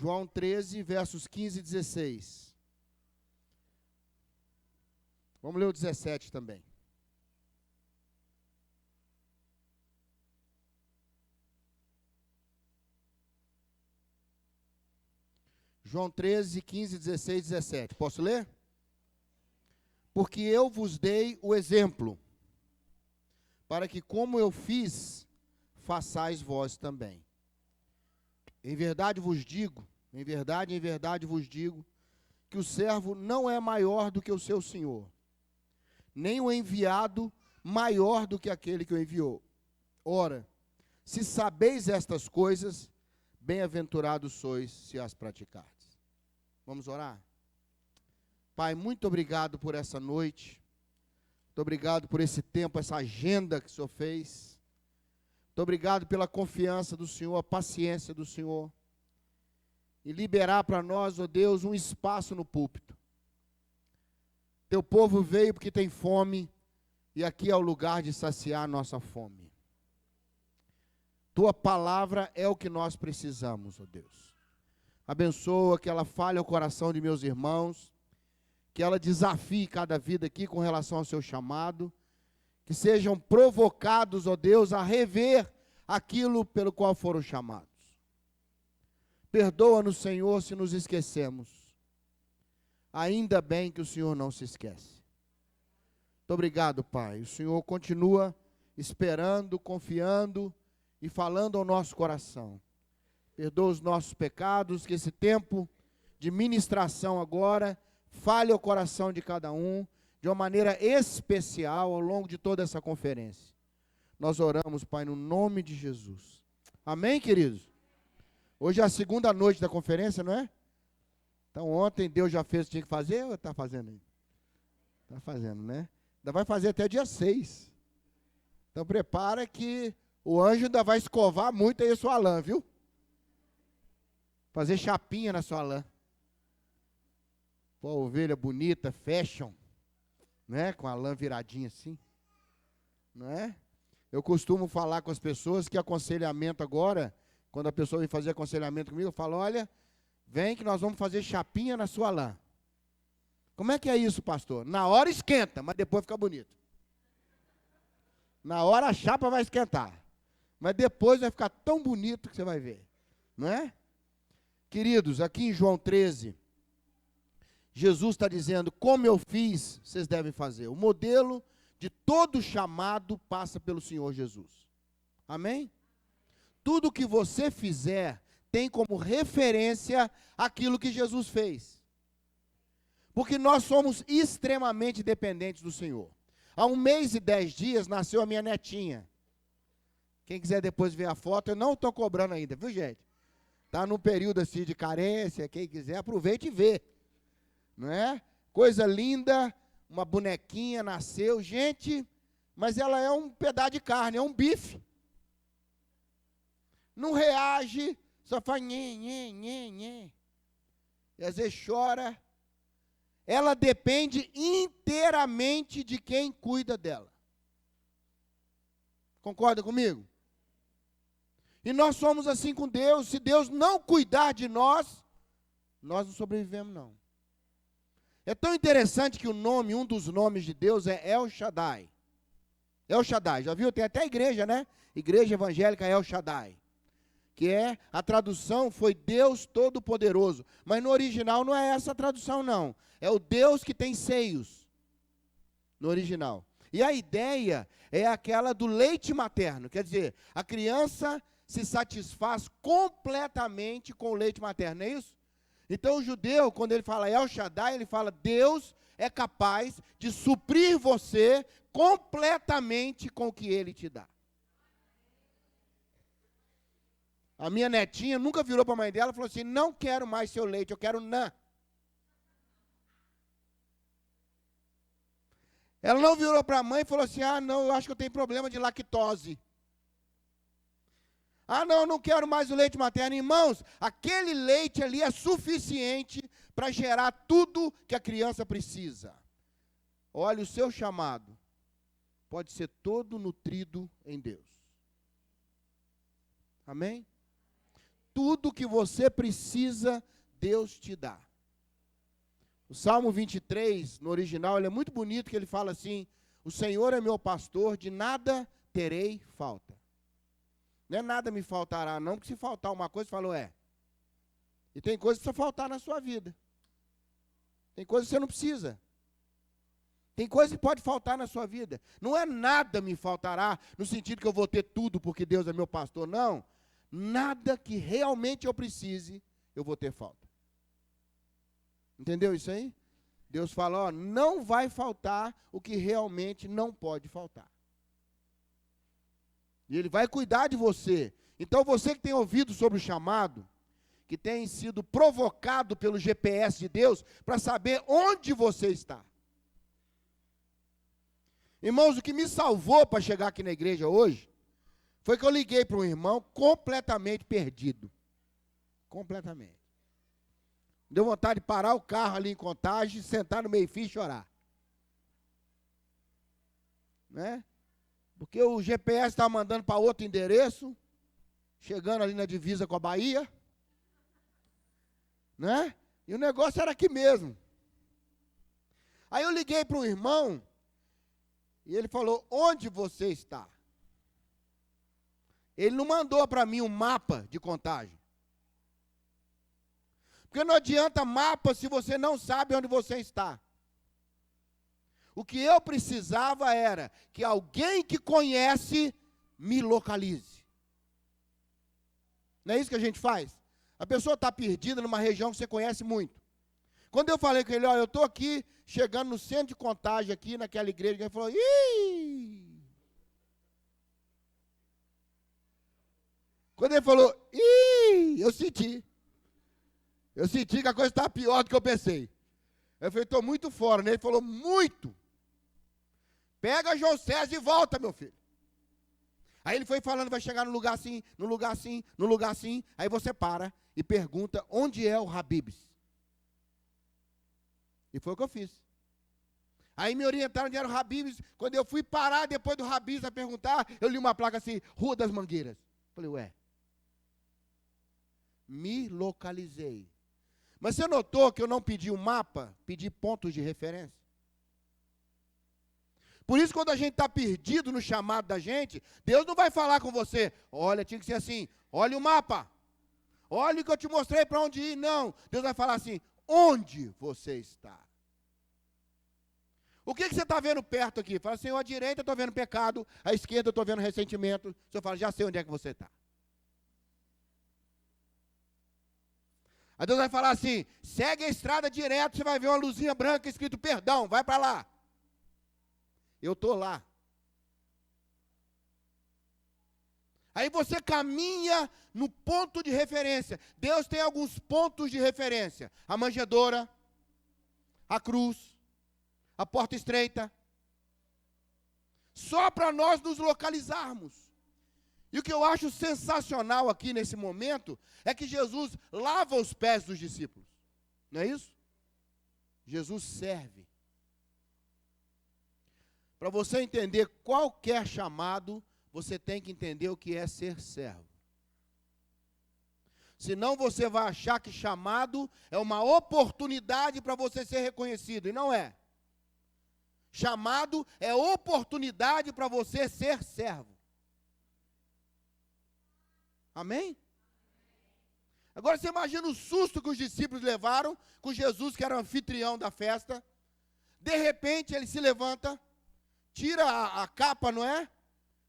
João 13, versos 15 e 16. Vamos ler o 17 também. João 13, 15, 16, 17. Posso ler? Porque eu vos dei o exemplo, para que como eu fiz, façais vós também. Em verdade vos digo, em verdade vos digo, que o servo não é maior do que o seu senhor, nem o enviado maior do que aquele que o enviou. Ora, se sabeis estas coisas, bem-aventurados sois se as praticardes. Vamos orar? Pai, muito obrigado por essa noite. Muito obrigado por esse tempo, essa agenda que o Senhor fez. Muito obrigado pela confiança do Senhor, a paciência do Senhor. E liberar para nós, ó Deus, um espaço no púlpito. Teu povo veio porque tem fome, e aqui é o lugar de saciar a nossa fome. Tua palavra é o que nós precisamos, ó Deus. Abençoa que ela fale ao coração de meus irmãos, que ela desafie cada vida aqui com relação ao seu chamado, que sejam provocados, ó Deus, a rever aquilo pelo qual foram chamados. Perdoa-nos, Senhor, se nos esquecemos. Ainda bem que o Senhor não se esquece. Muito obrigado, Pai. O Senhor continua esperando, confiando e falando ao nosso coração. Perdoa os nossos pecados, que esse tempo de ministração agora fale ao coração de cada um, de uma maneira especial ao longo de toda essa conferência. Nós oramos, Pai, no nome de Jesus. Amém, queridos? Hoje é a segunda noite da conferência, não é? Então ontem Deus já fez o que tinha que fazer ou está fazendo ainda? Está fazendo, né? Ainda vai fazer até dia 6. Então prepara que o anjo ainda vai escovar muito aí a sua lã, viu? Fazer chapinha na sua lã. Pô, a ovelha bonita, fashion, né? Com a lã viradinha assim, não é? Eu costumo falar com as pessoas que aconselhamento agora, quando a pessoa vem fazer aconselhamento comigo, eu falo, olha, vem que nós vamos fazer chapinha na sua lã. Como é que é isso, pastor? Na hora esquenta, mas depois fica bonito. Na hora a chapa vai esquentar, mas depois vai ficar tão bonito que você vai ver, não é? Queridos, aqui em João 13, Jesus está dizendo, como eu fiz, vocês devem fazer. O modelo de todo chamado passa pelo Senhor Jesus. Amém? Tudo que você fizer tem como referência aquilo que Jesus fez. Porque nós somos extremamente dependentes do Senhor. Há 1 mês e 10 dias nasceu a minha netinha. Quem quiser depois ver a foto, eu não estou cobrando ainda, viu, gente? Está num período assim de carência, quem quiser aproveite e vê. Não é? Coisa linda, uma bonequinha nasceu, gente, mas ela é um pedaço de carne, é um bife. Não reage, só faz nhê, nhê, nhê, nhê. E às vezes chora. Ela depende inteiramente de quem cuida dela. Concorda comigo? E nós somos assim com Deus. Se Deus não cuidar de nós, nós não sobrevivemos não. É tão interessante que um dos nomes de Deus é El Shaddai. El Shaddai, já viu? Tem até igreja, né? Igreja evangélica El Shaddai. Que é, a tradução foi Deus Todo-Poderoso. Mas no original não é essa a tradução não. É o Deus que tem seios. No original. E a ideia é aquela do leite materno. Quer dizer, a criança se satisfaz completamente com o leite materno, não é isso? Então o judeu, quando ele fala El Shaddai, ele fala, Deus é capaz de suprir você completamente com o que ele te dá. A minha netinha nunca virou para a mãe dela e falou assim, não quero mais seu leite, eu quero NAN. Ela não virou para a mãe e falou assim, ah não, eu acho que eu tenho problema de lactose. Ah, não, eu não quero mais o leite materno. Irmãos, aquele leite ali é suficiente para gerar tudo que a criança precisa. Olha, o seu chamado pode ser todo nutrido em Deus. Amém? tudo que você precisa, Deus te dá. O Salmo 23, no original, ele é muito bonito, que ele fala assim: o Senhor é meu pastor, de nada terei falta. Não é nada me faltará, não, porque se faltar uma coisa, falou, E tem coisa que precisa faltar na sua vida. Tem coisa que você não precisa. Tem coisa que pode faltar na sua vida. Não é nada me faltará, no sentido que eu vou ter tudo porque Deus é meu pastor, não. Nada que realmente eu precise, eu vou ter falta. Entendeu isso aí? Deus fala, não vai faltar o que realmente não pode faltar. E Ele vai cuidar de você. Então você que tem ouvido sobre o chamado, que tem sido provocado pelo GPS de Deus, para saber onde você está. Irmãos, o que me salvou para chegar aqui na igreja hoje, foi que eu liguei para um irmão completamente perdido. Completamente. Deu vontade de parar o carro ali em Contagem, sentar no meio-fio e chorar. Né? Porque o GPS estava mandando para outro endereço, chegando ali na divisa com a Bahia. Né? E o negócio era aqui mesmo. Aí eu liguei para um irmão, e ele falou, onde você está? Ele não mandou para mim um mapa de Contagem. Porque não adianta mapa se você não sabe onde você está. O que eu precisava era que alguém que conhece me localize. Não é isso que a gente faz? A pessoa está perdida numa região que você conhece muito. Quando eu falei com ele, eu estou aqui, chegando no centro de Contagem, aqui naquela igreja, ele falou, ih! Quando ele falou, ih! Eu senti que a coisa estava pior do que eu pensei. Eu falei, estou muito fora, né? Ele falou, muito. Pega João César e volta, meu filho. Aí ele foi falando, vai chegar no lugar assim, no lugar assim, no lugar assim. Aí você para e pergunta, onde é o Habib's? E foi o que eu fiz. Aí me orientaram onde era o Habib's. Quando eu fui parar depois do Habib's a perguntar, eu li uma placa assim, Rua das Mangueiras. Falei, me localizei. Mas você notou que eu não pedi um mapa, pedi pontos de referência? Por isso, quando a gente está perdido no chamado da gente, Deus não vai falar com você, olha, tinha que ser assim, olha o mapa, olha o que eu te mostrei para onde ir. Não, Deus vai falar assim, onde você está? O que você está vendo perto aqui? Fala, Senhor, à direita eu estou vendo pecado, à esquerda eu estou vendo ressentimento. O Senhor fala, já sei onde é que você está. Aí Deus vai falar assim, segue a estrada direto, você vai ver uma luzinha branca escrito perdão, vai para lá. Eu estou lá. Aí você caminha no ponto de referência. Deus tem alguns pontos de referência. A manjedoura, a cruz, a porta estreita. Só para nós nos localizarmos. E o que eu acho sensacional aqui nesse momento é que Jesus lava os pés dos discípulos. Não é isso? Jesus serve. Para você entender qualquer chamado, você tem que entender o que é ser servo. Senão você vai achar que chamado é uma oportunidade para você ser reconhecido, e não é. Chamado é oportunidade para você ser servo. Amém? Agora você imagina o susto que os discípulos levaram com Jesus, que era o anfitrião da festa. De repente ele se levanta, tira a capa, não é?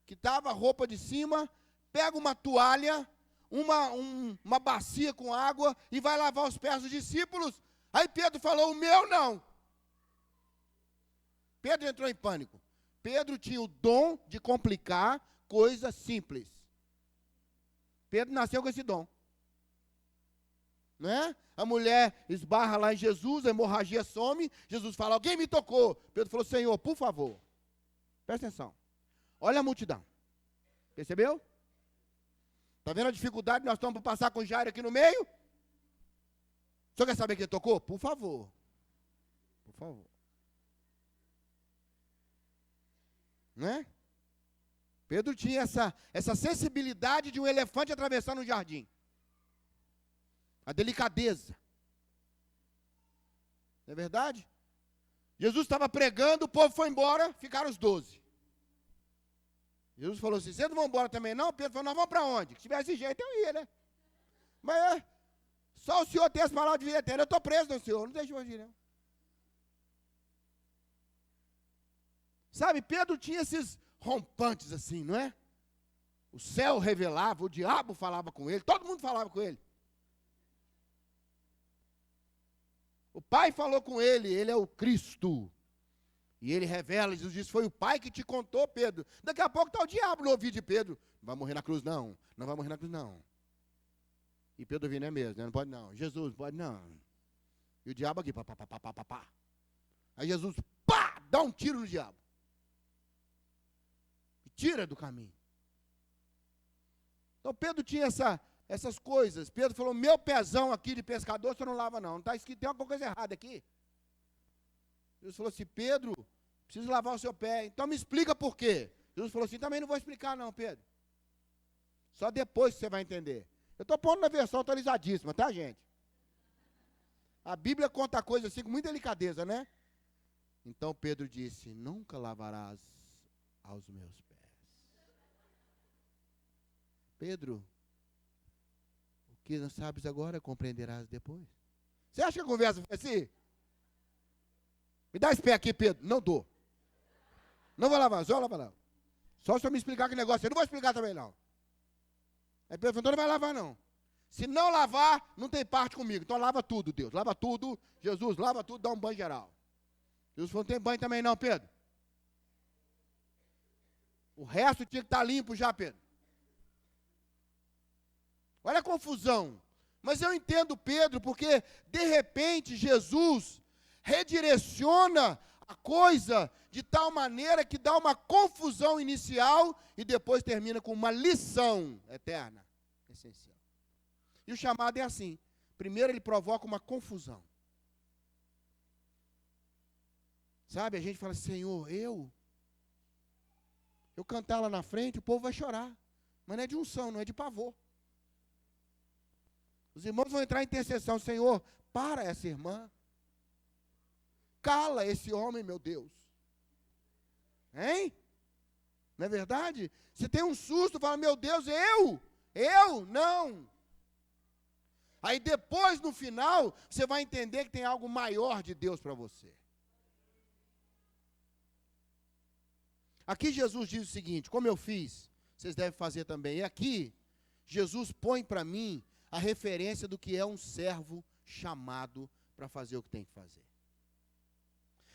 Que estava a roupa de cima, pega uma toalha, uma bacia com água e vai lavar os pés dos discípulos. Aí Pedro falou, o meu não. Pedro entrou em pânico. Pedro tinha o dom de complicar coisas simples. Pedro nasceu com esse dom. Não é? A mulher esbarra lá em Jesus, a hemorragia some, Jesus fala, alguém me tocou. Pedro falou, Senhor, por favor, presta atenção. Olha a multidão. Percebeu? Está vendo a dificuldade que nós estamos para passar com Jairo aqui no meio? O senhor quer saber quem tocou? Por favor. Por favor. Não é? Pedro tinha essa sensibilidade de um elefante atravessando um jardim. A delicadeza. Não é verdade? Jesus estava pregando, o povo foi embora, ficaram os 12. Jesus falou assim, vocês não vão embora também não? Pedro falou, nós vamos para onde? Se tivesse jeito eu ia, né? Mas só o Senhor tem as palavras de vida eterna. Eu estou preso no Senhor, não deixa eu ir não. Sabe, Pedro tinha esses rompantes assim, não é? O céu revelava, o diabo falava com ele, todo mundo falava com ele. O Pai falou com ele, ele é o Cristo. E ele revela, Jesus diz, foi o Pai que te contou, Pedro. Daqui a pouco está o diabo no ouvido de Pedro. Não vai morrer na cruz, não. Não vai morrer na cruz, não. E Pedro vindo é mesmo, né? Não pode não. Jesus, pode não. E o diabo aqui, pá, pá, pá, pá, pá, pá, pá. Aí Jesus, pá, dá um tiro no diabo. E tira do caminho. Então Pedro tinha essas coisas. Pedro falou, meu pezão aqui de pescador, você não lava não. Não está escrito, tem alguma coisa errada aqui. Jesus falou assim, Pedro, preciso lavar o seu pé. Então me explica por quê. Jesus falou assim, também não vou explicar não, Pedro. Só depois que você vai entender. Eu estou pondo na versão atualizadíssima, tá, gente? A Bíblia conta coisas assim com muita delicadeza, né? Então Pedro disse, nunca lavarás aos meus pés. Pedro, o que não sabes agora, compreenderás depois. Você acha que a conversa foi assim? Me dá esse pé aqui, Pedro. Não dou. Não vou lavar, só lavar não. Só se eu me explicar que negócio. Eu não vou explicar também não. Aí Pedro falou, então não vai lavar não. Se não lavar, não tem parte comigo. Então lava tudo, Deus. Lava tudo. Jesus, lava tudo, dá um banho geral. Jesus falou, não tem banho também não, Pedro. O resto tinha que estar limpo já, Pedro. Olha a confusão. Mas eu entendo Pedro, porque de repente Jesus redireciona a coisa de tal maneira que dá uma confusão inicial e depois termina com uma lição eterna, essencial. E o chamado é assim. Primeiro ele provoca uma confusão. Sabe, a gente fala, Senhor, eu cantar lá na frente, o povo vai chorar. Mas não é de unção, não é de pavor. Os irmãos vão entrar em intercessão, Senhor, para essa irmã. Cala esse homem, meu Deus. Hein? Não é verdade? Você tem um susto, fala, meu Deus, eu? Não. Aí depois, no final, você vai entender que tem algo maior de Deus para você. Aqui Jesus diz o seguinte, como eu fiz, vocês devem fazer também. E aqui, Jesus põe para mim a referência do que é um servo chamado para fazer o que tem que fazer.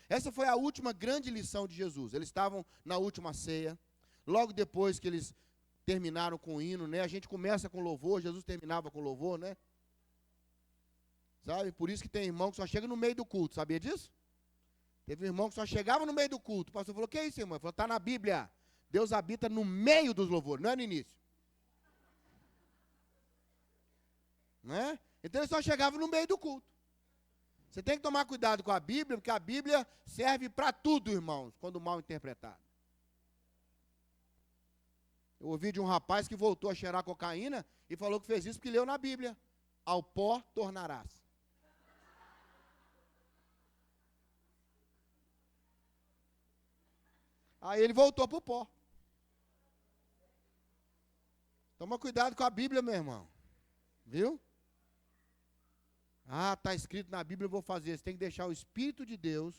Essa foi a última grande lição de Jesus. Eles estavam na última ceia, logo depois que eles terminaram com o hino, né? A gente começa com louvor, Jesus terminava com louvor, né? Sabe? Por isso que tem irmão que só chega no meio do culto, sabia disso? Teve um irmão que só chegava no meio do culto. O pastor falou, que é isso, irmão? Ele falou, está na Bíblia. Deus habita no meio dos louvores, não é no início. Não é? Então ele só chegava no meio do culto. Você tem que tomar cuidado com a Bíblia, porque a Bíblia serve para tudo, irmãos, quando mal interpretado. Eu ouvi de um rapaz que voltou a cheirar cocaína e falou que fez isso porque leu na Bíblia. Ao pó tornarás. Aí ele voltou para o pó. Toma cuidado com a Bíblia, meu irmão. Viu? Ah, está escrito na Bíblia, eu vou fazer. Você tem que deixar o Espírito de Deus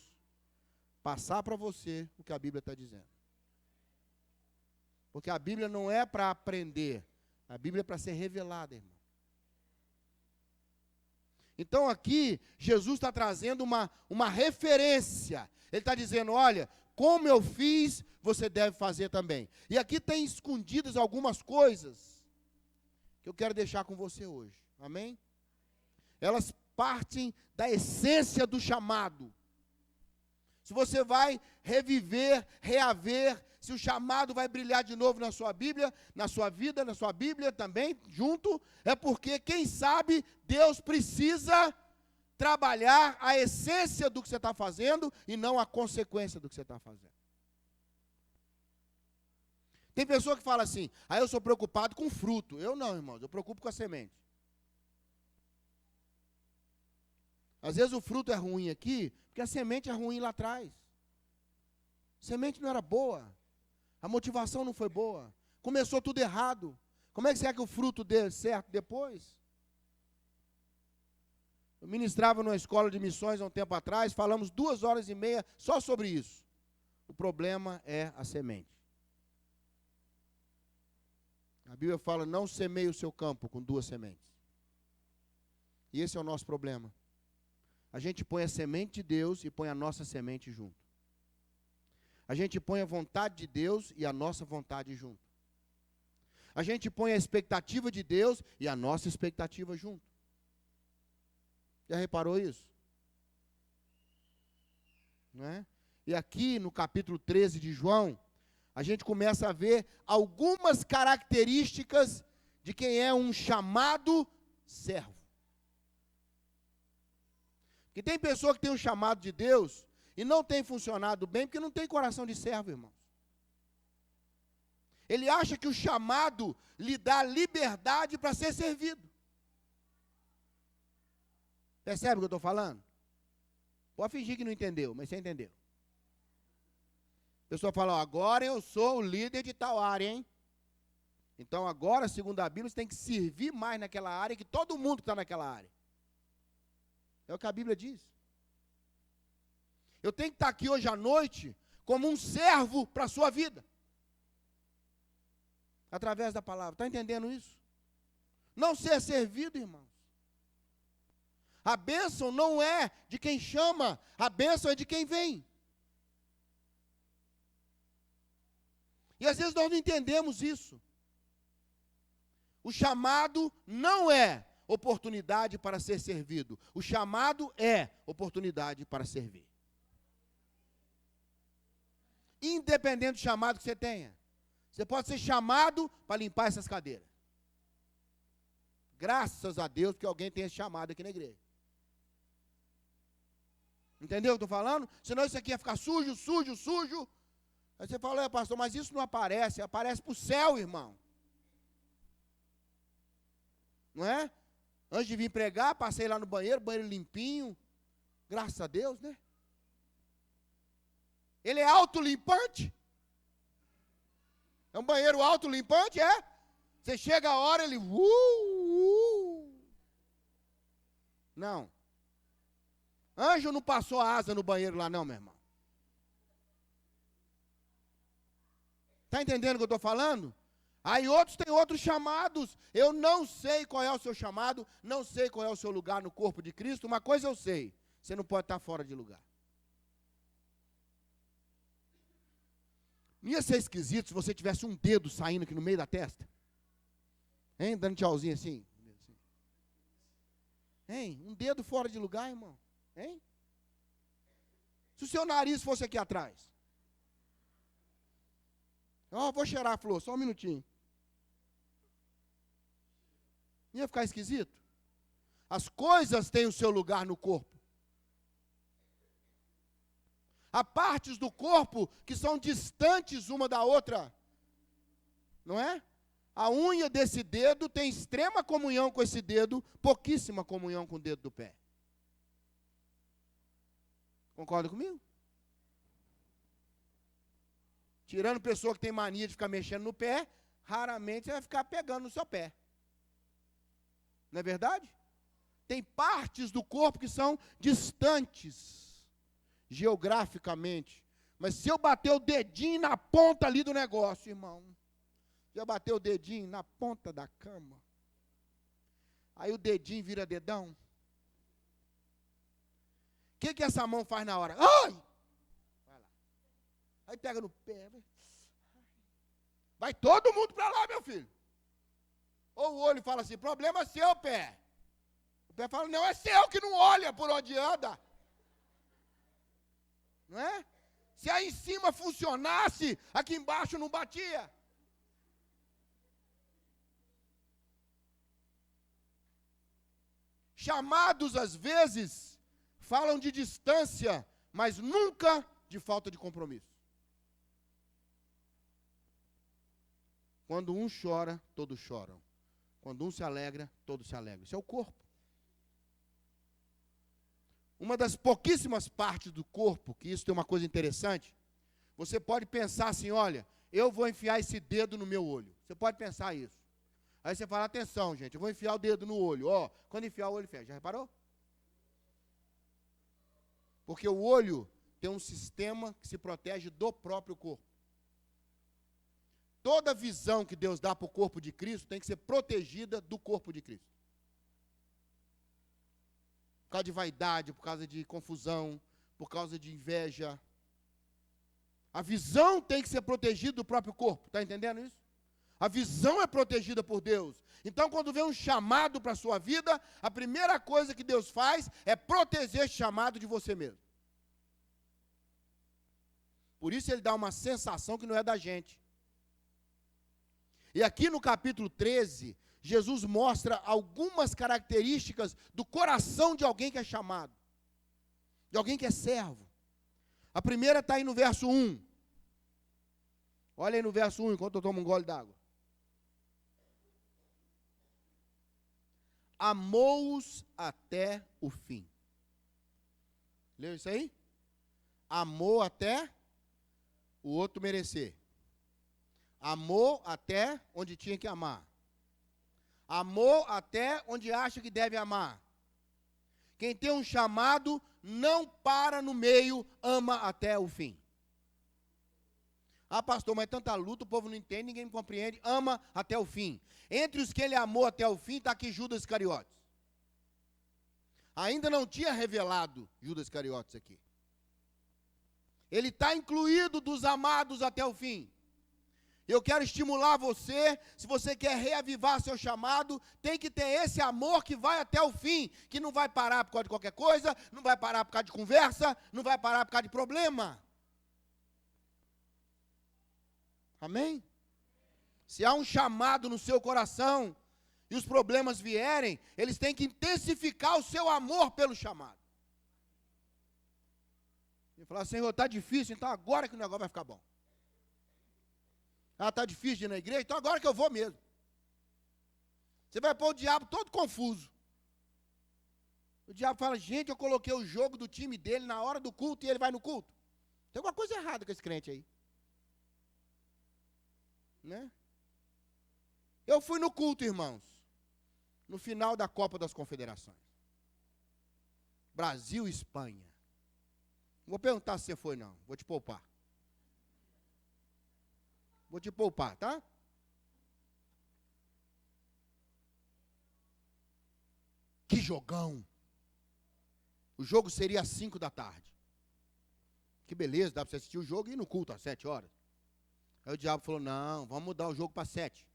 passar para você o que a Bíblia está dizendo. Porque a Bíblia não é para aprender. A Bíblia é para ser revelada, irmão. Então aqui, Jesus está trazendo uma referência. Ele está dizendo, olha, como eu fiz, você deve fazer também. E aqui tem escondidas algumas coisas que eu quero deixar com você hoje. Amém? Elas partem da essência do chamado. Se você vai reviver, reaver, se o chamado vai brilhar de novo na sua Bíblia, na sua vida, na sua Bíblia também, junto, é porque, quem sabe, Deus precisa trabalhar a essência do que você está fazendo e não a consequência do que você está fazendo. Tem pessoa que fala assim, eu sou preocupado com fruto. Eu não, irmãos, eu preocupo com a semente. Às vezes o fruto é ruim aqui, porque a semente é ruim lá atrás. A semente não era boa. A motivação não foi boa. Começou tudo errado. Como é que será que o fruto dê certo depois? Eu ministrava numa escola de missões há um tempo atrás, falamos 2 horas e meia só sobre isso. O problema é a semente. A Bíblia fala, não semeie o seu campo com 2 sementes. E esse é o nosso problema. A gente põe a semente de Deus e põe a nossa semente junto. A gente põe a vontade de Deus e a nossa vontade junto. A gente põe a expectativa de Deus e a nossa expectativa junto. Já reparou isso? Não é? E aqui no capítulo 13 de João, a gente começa a ver algumas características de quem é um chamado servo. Porque tem pessoa que tem um chamado de Deus e não tem funcionado bem porque não tem coração de servo, irmãos. Ele acha que o chamado lhe dá liberdade para ser servido. Percebe o que eu estou falando? Pode fingir que não entendeu, mas você entendeu. A pessoa fala, ó, agora eu sou o líder de tal área, hein? Então agora, segundo a Bíblia, você tem que servir mais naquela área que todo mundo está naquela área. É o que a Bíblia diz. Eu tenho que estar aqui hoje à noite como um servo para a sua vida. Através da palavra. Está entendendo isso? Não ser servido, irmãos. A bênção não é de quem chama, a bênção é de quem vem. E às vezes nós não entendemos isso. O chamado não é oportunidade para ser servido. O chamado é oportunidade para servir. Independente do chamado que você tenha. Você pode ser chamado para limpar essas cadeiras. Graças a Deus que alguém tem esse chamado aqui na igreja. Entendeu o que eu estou falando? Senão isso aqui ia ficar sujo, sujo, sujo. Aí você fala, pastor, mas isso não aparece. Aparece para o céu, irmão. Não é? Antes de vir pregar, passei lá no banheiro, banheiro limpinho. Graças a Deus, né? Ele é autolimpante? É um banheiro autolimpante, é? Você chega a hora, ele... Não. Anjo não passou a asa no banheiro lá não, meu irmão. Está entendendo o que eu estou falando? Aí outros têm outros chamados. Eu não sei qual é o seu chamado, não sei qual é o seu lugar no corpo de Cristo. Uma coisa eu sei, você não pode estar fora de lugar. Não ia ser esquisito se você tivesse um dedo saindo aqui no meio da testa? Hein? Dando tchauzinho assim. Hein? Um dedo fora de lugar, irmão. Hein? Se o seu nariz fosse aqui atrás. Ó, vou cheirar a flor, só um minutinho. Não ia ficar esquisito? As coisas têm o seu lugar no corpo. Há partes do corpo que são distantes uma da outra. Não é? A unha desse dedo tem extrema comunhão com esse dedo, pouquíssima comunhão com o dedo do pé. Concorda comigo? Tirando pessoa que tem mania de ficar mexendo no pé, raramente você vai ficar pegando no seu pé. Não é verdade? Tem partes do corpo que são distantes, geograficamente. Mas se eu bater o dedinho na ponta ali do negócio, irmão, se eu bater o dedinho na ponta da cama, aí o dedinho vira dedão. O que essa mão faz na hora? Ai! Vai lá. Aí pega no pé. Vai todo mundo para lá, meu filho. Ou o olho fala assim, problema seu, pé. O pé fala, não, é seu que não olha por onde anda. Não é? Se aí em cima funcionasse, aqui embaixo não batia. Chamados, às vezes, falam de distância, mas nunca de falta de compromisso. Quando um chora, todos choram. Quando um se alegra, todos se alegram. Isso é o corpo. Uma das pouquíssimas partes do corpo, que isso tem uma coisa interessante, você pode pensar assim, olha, eu vou enfiar esse dedo no meu olho. Você pode pensar isso. Aí você fala, atenção, gente, eu vou enfiar o dedo no olho. Ó, quando enfiar o olho, fecha. Já reparou? Porque o olho tem um sistema que se protege do próprio corpo. Toda visão que Deus dá para o corpo de Cristo tem que ser protegida do corpo de Cristo. Por causa de vaidade, por causa de confusão, por causa de inveja. A visão tem que ser protegida do próprio corpo. Está entendendo isso? A visão é protegida por Deus. Então, quando vem um chamado para a sua vida, a primeira coisa que Deus faz é proteger esse chamado de você mesmo. Por isso ele dá uma sensação que não é da gente. E aqui no capítulo 13, Jesus mostra algumas características do coração de alguém que é chamado, de alguém que é servo. A primeira está aí no verso 1. Olha aí no verso 1, enquanto eu tomo um gole d'água. Amou-os até o fim. Leu isso aí? Amou até o outro merecer. Amou até onde tinha que amar. Amou até onde acha que deve amar. Quem tem um chamado não para no meio, ama até o fim. Ah, pastor, mas é tanta luta, o povo não entende, ninguém me compreende. Ama até o fim. Entre os que ele amou até o fim, está aqui Judas Iscariotes. Ainda não tinha revelado Judas Iscariotes aqui. Ele está incluído dos amados até o fim. Eu quero estimular você, se você quer reavivar seu chamado, tem que ter esse amor que vai até o fim, que não vai parar por causa de qualquer coisa, não vai parar por causa de conversa, não vai parar por causa de problema. Amém? Se há um chamado no seu coração e os problemas vierem, eles têm que intensificar o seu amor pelo chamado. E falar, Senhor, está difícil, então agora que o negócio vai ficar bom. Ah, está difícil de ir na igreja, então agora que eu vou mesmo. Você vai pôr o diabo todo confuso. O diabo fala, gente, eu coloquei o jogo do time dele na hora do culto e ele vai no culto. Tem alguma coisa errada com esse crente aí. Né? Eu fui no culto, irmãos, no final da Copa das Confederações. Brasil e Espanha. Não vou perguntar se você foi, não. Vou te poupar. Vou te poupar, tá? Que jogão. O jogo seria às 5 da tarde. Que beleza, dá para você assistir o jogo e ir no culto às 7 horas. Aí o diabo falou, não, vamos mudar o jogo para 7.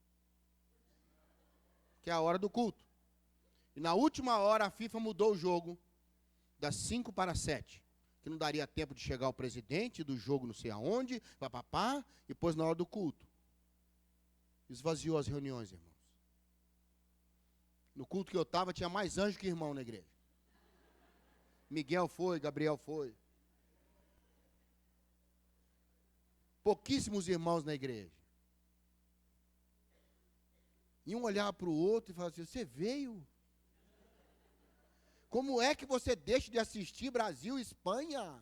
Que é a hora do culto. E na última hora a FIFA mudou o jogo das 5 para 7. Que não daria tempo de chegar o presidente do jogo não sei aonde, papapá, e pôs na hora do culto. Esvaziou as reuniões, irmãos. No culto que eu estava, tinha mais anjo que irmão na igreja. Miguel foi, Gabriel foi. Pouquíssimos irmãos na igreja. E um olhava para o outro e falava assim, você veio? Como é que você deixa de assistir Brasil e Espanha?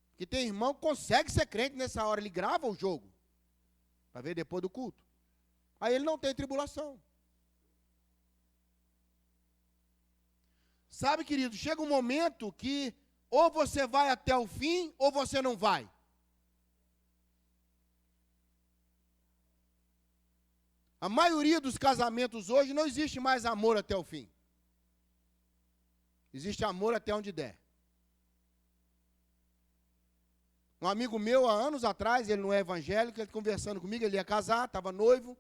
Porque tem irmão que consegue ser crente nessa hora, ele grava o jogo, para ver depois do culto. Aí ele não tem tribulação. Sabe, querido, chega um momento que ou você vai até o fim, ou você não vai. A maioria dos casamentos hoje não existe mais amor até o fim. Existe amor até onde der. Um amigo meu, há anos atrás, ele não é evangélico, ele conversando comigo, ele ia casar, estava noivo.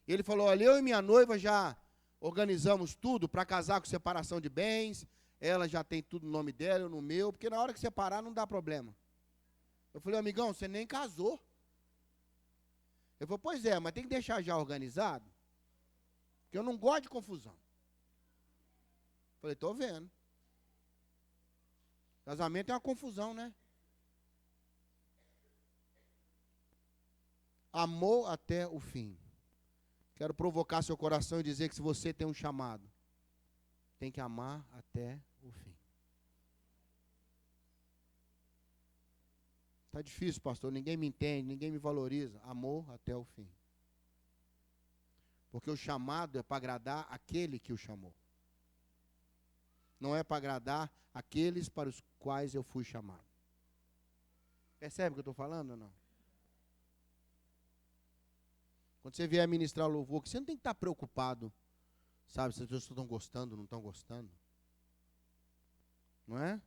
Ele falou, olha, eu e minha noiva já organizamos tudo para casar com separação de bens. Ela já tem tudo no nome dela, eu no meu, porque na hora que separar não dá problema. Eu falei, amigão, você nem casou. Ele falou, pois é, mas tem que deixar já organizado, porque eu não gosto de confusão. Eu falei, estou vendo. Casamento é uma confusão, né? Amou até o fim. Quero provocar seu coração e dizer que se você tem um chamado, tem que amar até o fim. Está difícil, pastor, ninguém me entende, ninguém me valoriza. Amor até o fim. Porque o chamado é para agradar aquele que o chamou. Não é para agradar aqueles para os quais eu fui chamado. Percebe o que eu estou falando ou não? Quando você vier ministrar o louvor, você não tem que estar preocupado, sabe, se as pessoas estão gostando ou não estão gostando. Não é?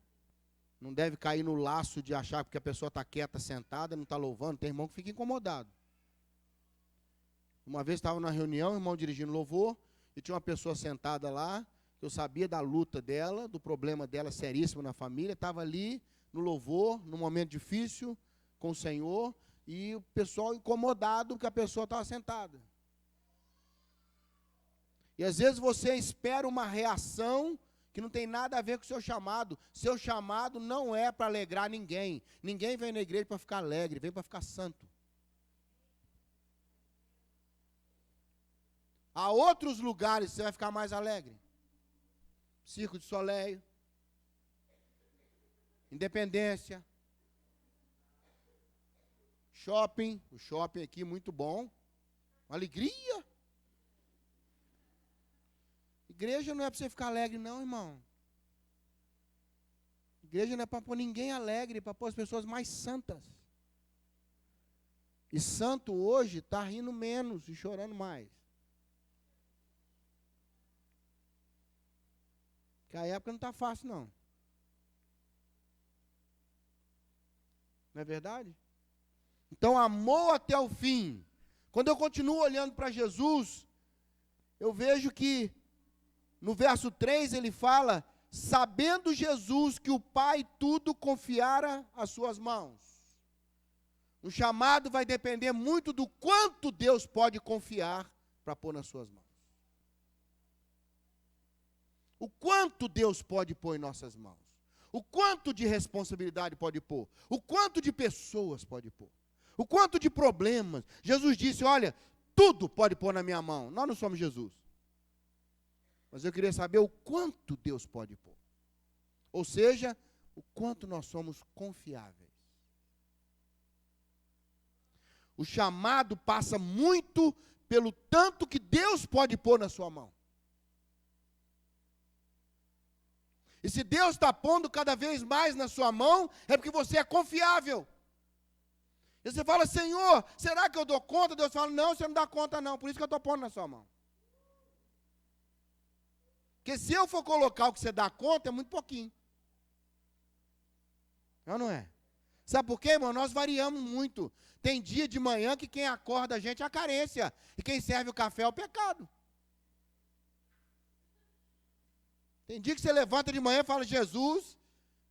Não deve cair no laço de achar que a pessoa está quieta, sentada, não está louvando. Tem irmão que fica incomodado. Uma vez estava na reunião, o irmão dirigindo louvor, e tinha uma pessoa sentada lá, que eu sabia da luta dela, do problema dela seríssimo na família, estava ali no louvor, num momento difícil, com o Senhor, e o pessoal incomodado porque a pessoa estava sentada. E às vezes você espera uma reação que não tem nada a ver com o seu chamado. Seu chamado não é para alegrar ninguém. Ninguém vem na igreja para ficar alegre, vem para ficar santo. Há outros lugares que você vai ficar mais alegre. Circo de Soleil, Independência, shopping, o shopping aqui muito bom, uma alegria. Igreja não é para você ficar alegre não, irmão. Igreja não é para pôr ninguém alegre, é para pôr as pessoas mais santas. E santo hoje está rindo menos e chorando mais. Porque a época não está fácil, não. Não é verdade? Então, amor até o fim. Quando eu continuo olhando para Jesus, eu vejo que, no verso 3, ele fala, sabendo Jesus que o Pai tudo confiara às suas mãos. O chamado vai depender muito do quanto Deus pode confiar para pôr nas suas mãos. O quanto Deus pode pôr em nossas mãos. O quanto de responsabilidade pode pôr. O quanto de pessoas pode pôr. O quanto de problemas. Jesus disse, olha, tudo pode pôr na minha mão. Nós não somos Jesus. Mas eu queria saber o quanto Deus pode pôr. Ou seja, o quanto nós somos confiáveis. O chamado passa muito pelo tanto que Deus pode pôr na sua mão. E se Deus está pondo cada vez mais na sua mão, é porque você é confiável. E você fala, Senhor, será que eu dou conta? Deus fala, não, você não dá conta não, por isso que eu estou pondo na sua mão. Porque se eu for colocar o que você dá conta, é muito pouquinho. Não, não é? Sabe por quê, irmão? Nós variamos muito. Tem dia de manhã que quem acorda a gente é a carência. E quem serve o café é o pecado. Tem dia que você levanta de manhã e fala, Jesus,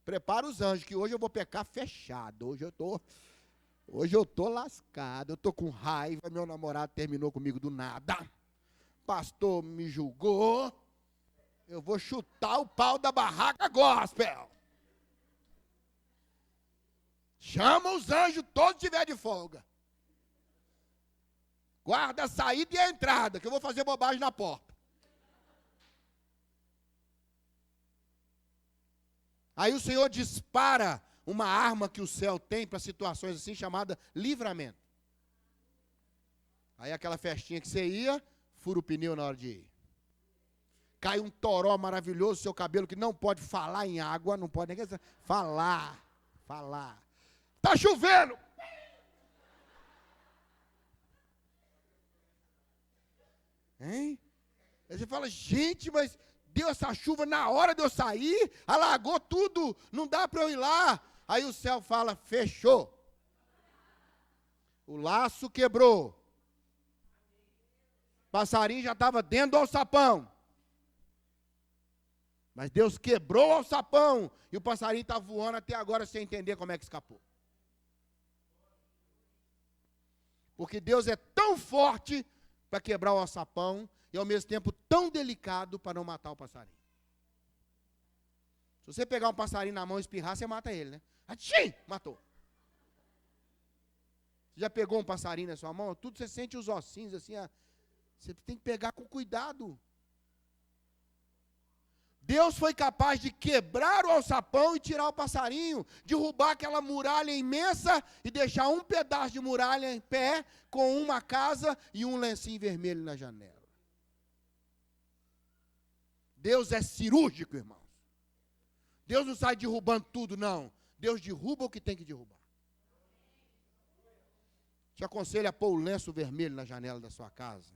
prepara os anjos, que hoje eu vou pecar fechado. Hoje eu tô lascado, eu tô com raiva, meu namorado terminou comigo do nada. Pastor me julgou. Eu vou chutar o pau da barraca gospel. Chama os anjos todos que tiver de folga. Guarda a saída e a entrada, que eu vou fazer bobagem na porta. Aí o Senhor dispara uma arma que o céu tem para situações assim, chamada livramento. Aí aquela festinha que você ia, fura o pneu na hora de ir. Cai um toró maravilhoso, seu cabelo que não pode falar em água, não pode nem falar. Está chovendo. Hein? Aí você fala, gente, mas deu essa chuva na hora de eu sair, alagou tudo, não dá para eu ir lá. Aí o céu fala, fechou. O laço quebrou. Passarinho já estava dentro do alçapão. Mas Deus quebrou o alçapão e o passarinho está voando até agora sem entender como é que escapou. Porque Deus é tão forte para quebrar o alçapão e ao mesmo tempo tão delicado para não matar o passarinho. Se você pegar um passarinho na mão e espirrar, você mata ele, né? Atchim! Matou. Você já pegou um passarinho na sua mão? Tudo você sente os ossinhos assim. Você tem que pegar com cuidado. Deus foi capaz de quebrar o alçapão e tirar o passarinho, derrubar aquela muralha imensa e deixar um pedaço de muralha em pé, com uma casa e um lencinho vermelho na janela. Deus é cirúrgico, irmãos. Deus não sai derrubando tudo, não. Deus derruba o que tem que derrubar. Te aconselho a pôr o lenço vermelho na janela da sua casa,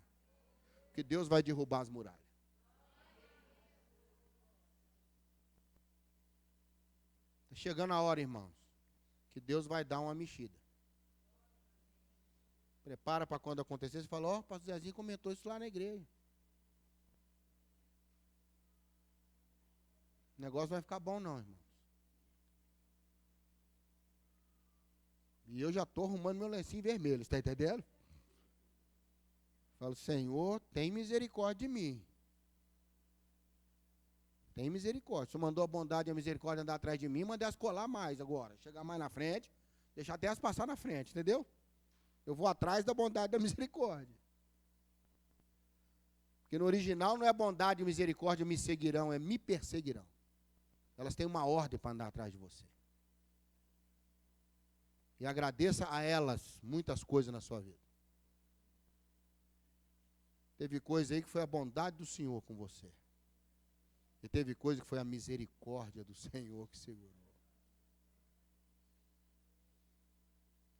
que Deus vai derrubar as muralhas. Está chegando a hora, irmãos, que Deus vai dar uma mexida. Prepara para quando acontecer, você fala, ó, o pastor Zezinho comentou isso lá na igreja. O negócio vai ficar bom não, irmãos. E eu já estou arrumando meu lencinho vermelho, está entendendo? Falo, Senhor, tem misericórdia de mim. Tem misericórdia. O Senhor mandou a bondade e a misericórdia andar atrás de mim, manda elas colar mais agora. Chegar mais na frente, deixar até elas passar na frente, entendeu? Eu vou atrás da bondade e da misericórdia. Porque no original não é bondade e misericórdia me seguirão, é me perseguirão. Elas têm uma ordem para andar atrás de você. E agradeça a elas muitas coisas na sua vida. Teve coisa aí que foi a bondade do Senhor com você. E teve coisa que foi a misericórdia do Senhor que segurou.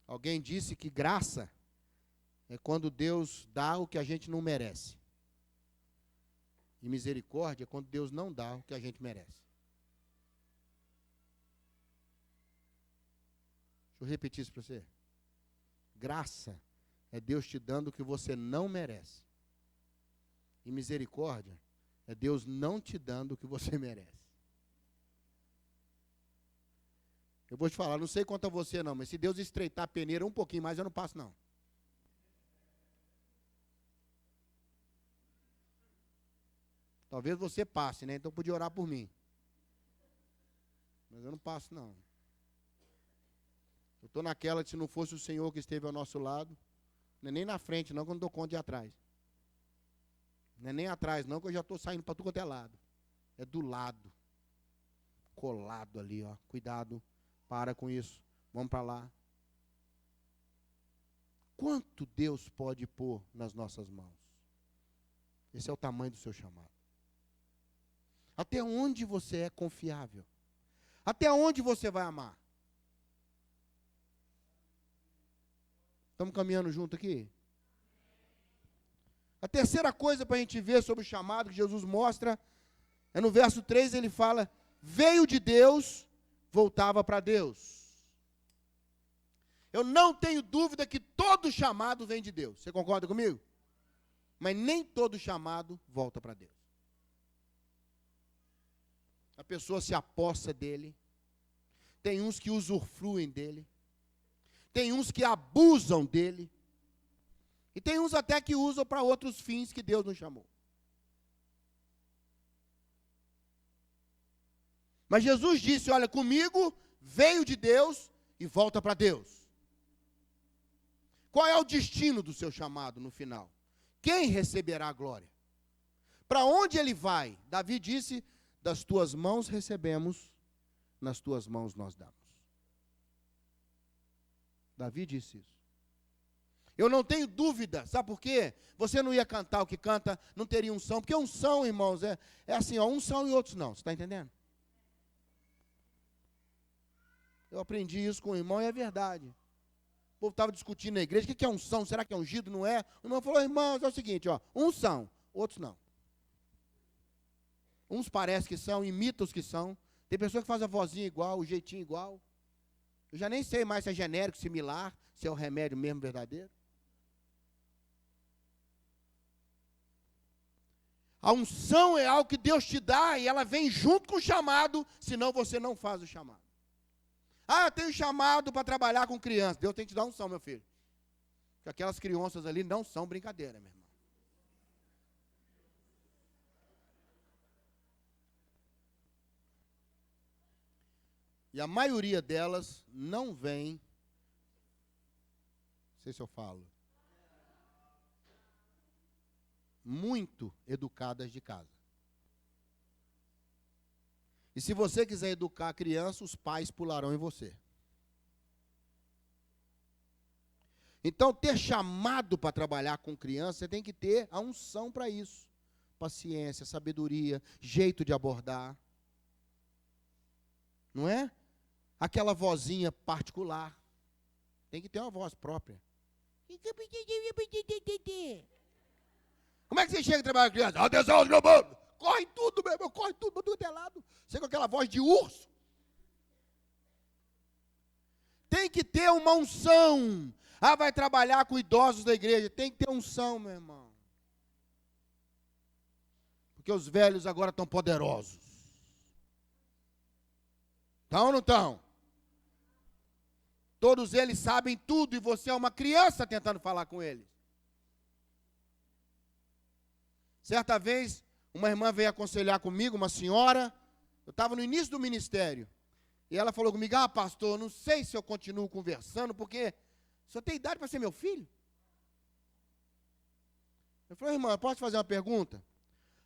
Alguém disse que graça é quando Deus dá o que a gente não merece. E misericórdia é quando Deus não dá o que a gente merece. Deixa eu repetir isso para você. Graça é Deus te dando o que você não merece. E misericórdia é Deus não te dando o que você merece. Eu vou te falar, não sei quanto a você não, mas se Deus estreitar a peneira um pouquinho mais, eu não passo não. Talvez você passe, né? Então podia orar por mim. Mas eu não passo não. Eu estou naquela que se não fosse o Senhor que esteve ao nosso lado, não é nem na frente não, que eu não dou conta de atrás. Não é nem atrás não, que eu já estou saindo para tudo quanto é lado. É do lado. Colado ali, ó. Cuidado, para com isso. Vamos para lá. Quanto Deus pode pôr nas nossas mãos? Esse é o tamanho do seu chamado. Até onde você é confiável? Até onde você vai amar? Estamos caminhando junto aqui? A terceira coisa para a gente ver sobre o chamado que Jesus mostra, é no verso 3, ele fala, veio de Deus, voltava para Deus. Eu não tenho dúvida que todo chamado vem de Deus. Você concorda comigo? Mas nem todo chamado volta para Deus. A pessoa se apossa dele. Tem uns que usufruem dele. Tem uns que abusam dele. E tem uns até que usam para outros fins que Deus não chamou. Mas Jesus disse, olha, comigo veio de Deus e volta para Deus. Qual é o destino do seu chamado no final? Quem receberá a glória? Para onde ele vai? Davi disse, das tuas mãos recebemos, nas tuas mãos nós damos. Davi disse isso. Eu não tenho dúvida, sabe por quê? Você não ia cantar o que canta, não teria unção, porque unção, irmãos, é assim, ó, uns são e outros não, você está entendendo? Eu aprendi isso com o irmão e é verdade. O povo estava discutindo na igreja, o que é unção? Será que é ungido? Não é? O irmão falou, irmãos, é o seguinte, ó, uns são, outros não. Uns parecem que são, imitam os que são. Tem pessoa que faz a vozinha igual, o jeitinho igual. Eu já nem sei mais se é genérico, similar, se é o remédio mesmo verdadeiro. A unção é algo que Deus te dá e ela vem junto com o chamado, senão você não faz o chamado. Ah, eu tenho chamado para trabalhar com crianças. Deus tem que te dar unção, meu filho. Porque aquelas crianças ali não são brincadeira, meu irmão. E a maioria delas não vem, não sei se eu falo, muito educadas de casa. E se você quiser educar a criança, os pais pularão em você. Então, ter chamado para trabalhar com criança, você tem que ter a unção para isso. Paciência, sabedoria, jeito de abordar. Não é? Aquela vozinha particular. Tem que ter uma voz própria. Como é que você chega e trabalha com criança? Atenção, meu mano! Corre tudo, meu irmão, corre tudo, tudo é lado. Você com aquela voz de urso. Tem que ter uma unção. Ah, vai trabalhar com idosos da igreja. Tem que ter unção, meu irmão. Porque os velhos agora estão poderosos. Estão ou não estão? Todos eles sabem tudo e você é uma criança tentando falar com eles. Certa vez, uma irmã veio aconselhar comigo, uma senhora, eu estava no início do ministério, e ela falou comigo, pastor, não sei se eu continuo conversando, porque o senhor tem idade para ser meu filho? Eu falei, irmã, posso fazer uma pergunta?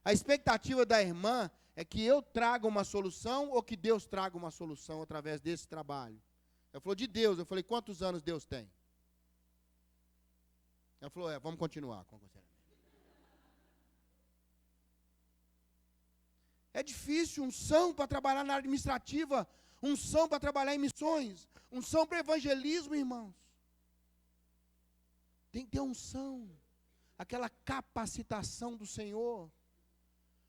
A expectativa da irmã é que eu traga uma solução ou que Deus traga uma solução através desse trabalho? Ela falou, de Deus. Eu falei, quantos anos Deus tem? Ela falou, vamos continuar com o aconselhamento. É difícil, unção para trabalhar na área administrativa, unção para trabalhar em missões, unção para evangelismo, irmãos. Tem que ter unção, aquela capacitação do Senhor.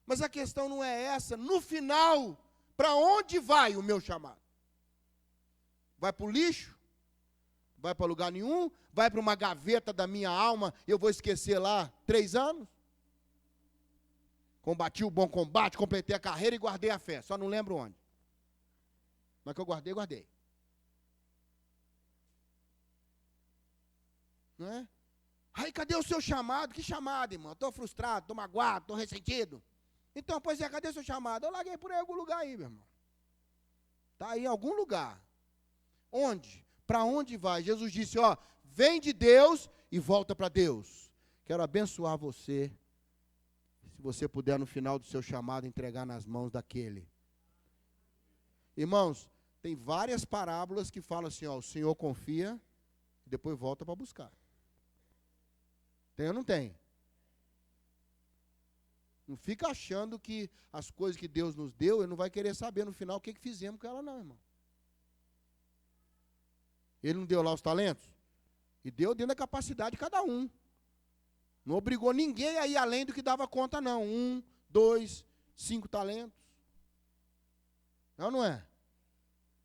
Mas a questão não é essa. No final, para onde vai o meu chamado? Vai para o lixo? Vai para lugar nenhum? Vai para uma gaveta da minha alma e eu vou esquecer lá 3 anos? Combati o bom combate, completei a carreira e guardei a fé. Só não lembro onde. Mas que eu guardei, guardei. Não é? Aí, cadê o seu chamado? Que chamado, irmão? Estou frustrado, estou magoado, estou ressentido. Então, pois cadê o seu chamado? Eu larguei por aí em algum lugar aí, meu irmão. Está aí em algum lugar. Onde? Para onde vai? Jesus disse, vem de Deus e volta para Deus. Quero abençoar você. Se você puder, no final do seu chamado, entregar nas mãos daquele. Irmãos, tem várias parábolas que falam assim, o Senhor confia e depois volta para buscar. Tem ou não tem? Não fica achando que as coisas que Deus nos deu, Ele não vai querer saber no final o que fizemos com ela não, irmão. Ele não deu lá os talentos? E deu dentro da capacidade de cada um. Não obrigou ninguém a ir além do que dava conta, não. 1, 2, 5 talentos. Não é?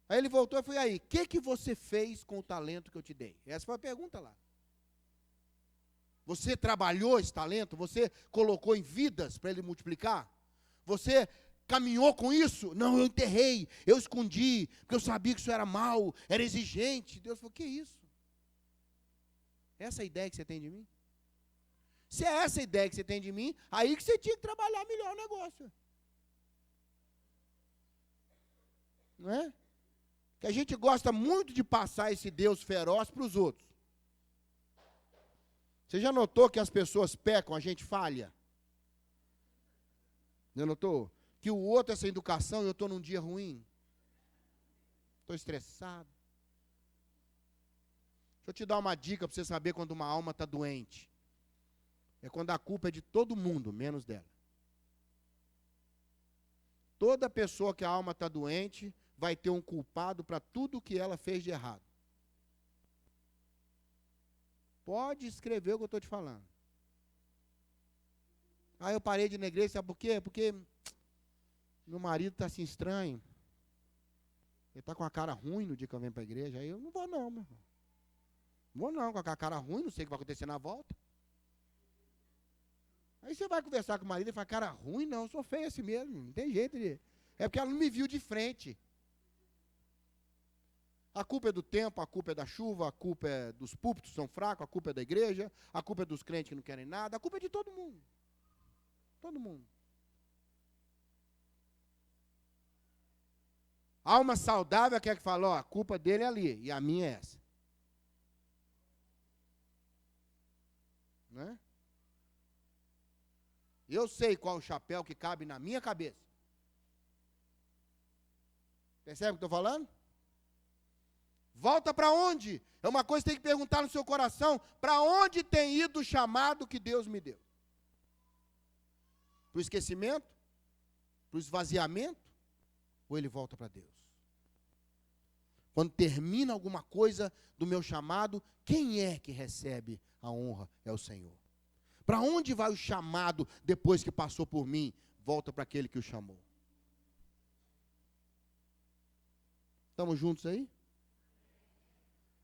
Aí ele voltou e foi aí, o que você fez com o talento que eu te dei? Essa foi a pergunta lá. Você trabalhou esse talento? Você colocou em vidas para ele multiplicar? Você caminhou com isso? Não, eu enterrei, eu escondi, porque eu sabia que isso era mal, era exigente. Deus falou, que isso? Essa é a ideia que você tem de mim? Se é essa a ideia que você tem de mim, aí que você tinha que trabalhar melhor o negócio. Não é? Que a gente gosta muito de passar esse Deus feroz para os outros. Você já notou que as pessoas pecam, a gente falha? Já notou? Que o outro é sem educação e eu estou num dia ruim? Estou estressado. Deixa eu te dar uma dica para você saber quando uma alma está doente. É quando a culpa é de todo mundo, menos dela. Toda pessoa que a alma está doente vai ter um culpado para tudo que ela fez de errado. Pode escrever o que eu estou te falando. Eu parei de ir na igreja, sabe por quê? Porque meu marido está assim estranho. Ele está com a cara ruim no dia que eu venho para a igreja. Aí eu não vou não, meu irmão. Não vou não, com a cara ruim, não sei o que vai acontecer na volta. Aí você vai conversar com o marido e fala, cara ruim não, eu sou feio assim mesmo, não tem jeito de... É porque ela não me viu de frente. A culpa é do tempo, a culpa é da chuva, a culpa é dos púlpitos que são fracos, a culpa é da igreja, a culpa é dos crentes que não querem nada, a culpa é de todo mundo. Todo mundo. Alma saudável quer que fale, a culpa dele é ali, e a minha é essa. Não é? Eu sei qual o chapéu que cabe na minha cabeça. Percebe o que eu estou falando? Volta para onde? É uma coisa que tem que perguntar no seu coração. Para onde tem ido o chamado que Deus me deu? Para o esquecimento? Para o esvaziamento? Ou ele volta para Deus? Quando termina alguma coisa do meu chamado, quem é que recebe a honra? É o Senhor. Para onde vai o chamado depois que passou por mim? Volta para aquele que o chamou. Estamos juntos aí?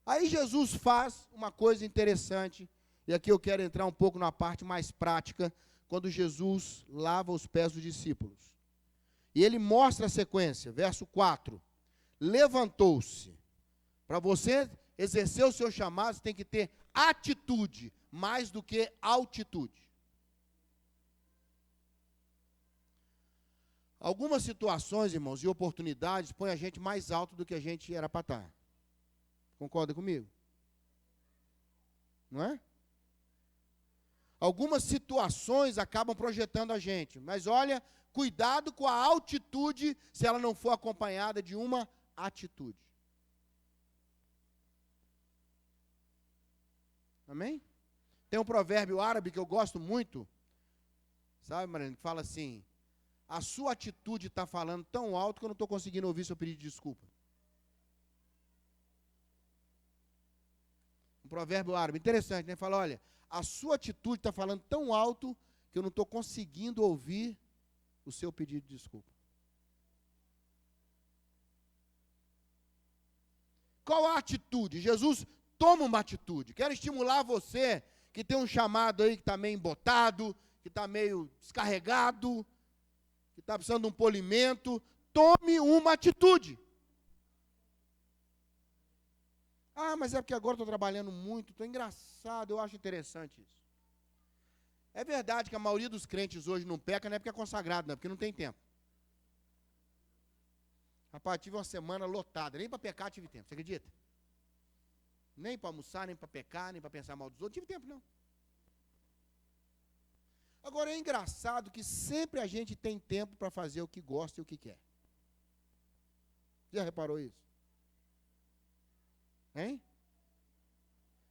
Aí Jesus faz uma coisa interessante, e aqui eu quero entrar um pouco na parte mais prática, quando Jesus lava os pés dos discípulos. E ele mostra a sequência, verso 4. Levantou-se. Para você exercer o seu chamado, você tem que ter atitude, mais do que altitude. Algumas situações, irmãos, e oportunidades põem a gente mais alto do que a gente era para estar. Concorda comigo? Não é? Algumas situações acabam projetando a gente, mas olha, cuidado com a altitude se ela não for acompanhada de uma atitude. Amém? Tem um provérbio árabe que eu gosto muito, sabe, Mariana, que fala assim: a sua atitude está falando tão alto que eu não estou conseguindo ouvir seu pedido de desculpa. Um provérbio árabe, interessante, né? Fala, olha, a sua atitude está falando tão alto que eu não estou conseguindo ouvir o seu pedido de desculpa. Qual a atitude? Jesus toma uma atitude. Quero estimular você que tem um chamado aí que está meio embotado, que está meio descarregado, que está precisando de um polimento. Tome uma atitude. Ah, mas é porque agora estou trabalhando muito, estou engraçado, eu acho interessante isso. É verdade que a maioria dos crentes hoje não peca, não é porque é consagrado, não, é porque não tem tempo. Rapaz, tive uma semana lotada, nem para pecar tive tempo, você acredita? Nem para almoçar, nem para pecar, nem para pensar mal dos outros, tive tempo não. Agora é engraçado que sempre a gente tem tempo para fazer o que gosta e o que quer. Já reparou isso? Hein?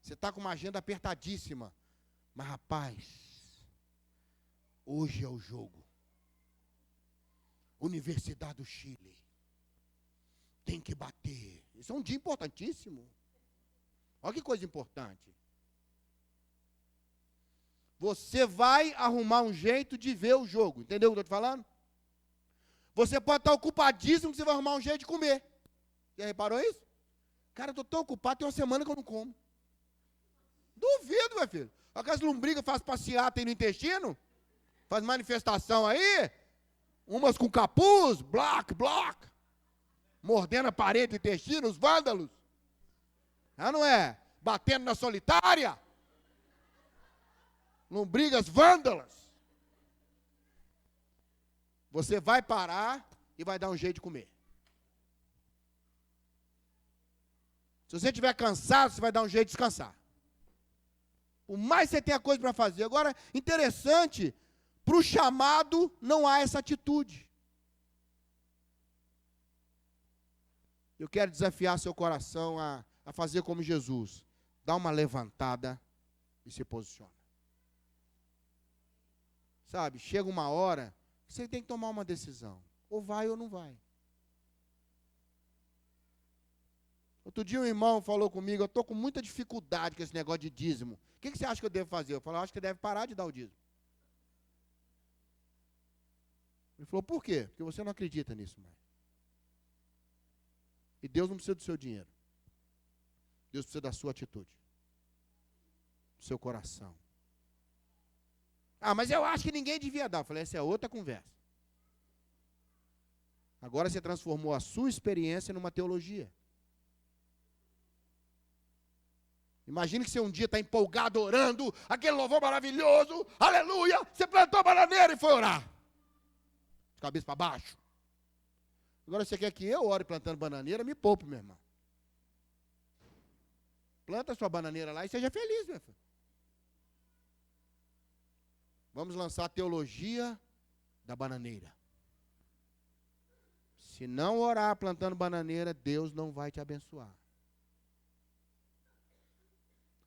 Você está com uma agenda apertadíssima. Mas, rapaz, hoje é o jogo. Universidade do Chile. Tem que bater. Isso é um dia importantíssimo. Olha que coisa importante. Você vai arrumar um jeito de ver o jogo. Entendeu o que eu estou te falando? Você pode estar ocupadíssimo que você vai arrumar um jeito de comer. Já reparou isso? Cara, eu estou tão ocupado, tem uma semana que eu não como. Duvido, meu filho. Aquelas lombrigas fazem passeata aí no intestino, faz manifestação aí, umas com capuz, block, mordendo a parede do intestino, os vândalos. Ah, não é? Batendo na solitária. Lombrigas vândalas. Você vai parar e vai dar um jeito de comer. Se você estiver cansado, você vai dar um jeito de descansar. Por mais que você tenha coisa para fazer. Agora, interessante, para o chamado não há essa atitude. Eu quero desafiar seu coração a fazer como Jesus. Dá uma levantada e se posiciona. Sabe, chega uma hora que você tem que tomar uma decisão. Ou vai ou não vai. Outro dia um irmão falou comigo, eu estou com muita dificuldade com esse negócio de dízimo. O que você acha que eu devo fazer? Eu falei, eu acho que você deve parar de dar o dízimo. Ele falou, por quê? Porque você não acredita nisso mais. E Deus não precisa do seu dinheiro. Deus precisa da sua atitude. Do seu coração. Ah, mas eu acho que ninguém devia dar. Eu falei, essa é outra conversa. Agora você transformou a sua experiência numa teologia. Imagine que você um dia está empolgado orando, aquele louvor maravilhoso, aleluia, você plantou a bananeira e foi orar. De cabeça para baixo. Agora você quer que eu ore plantando bananeira, me poupe, meu irmão. Planta a sua bananeira lá e seja feliz, meu filho. Vamos lançar a teologia da bananeira. Se não orar plantando bananeira, Deus não vai te abençoar.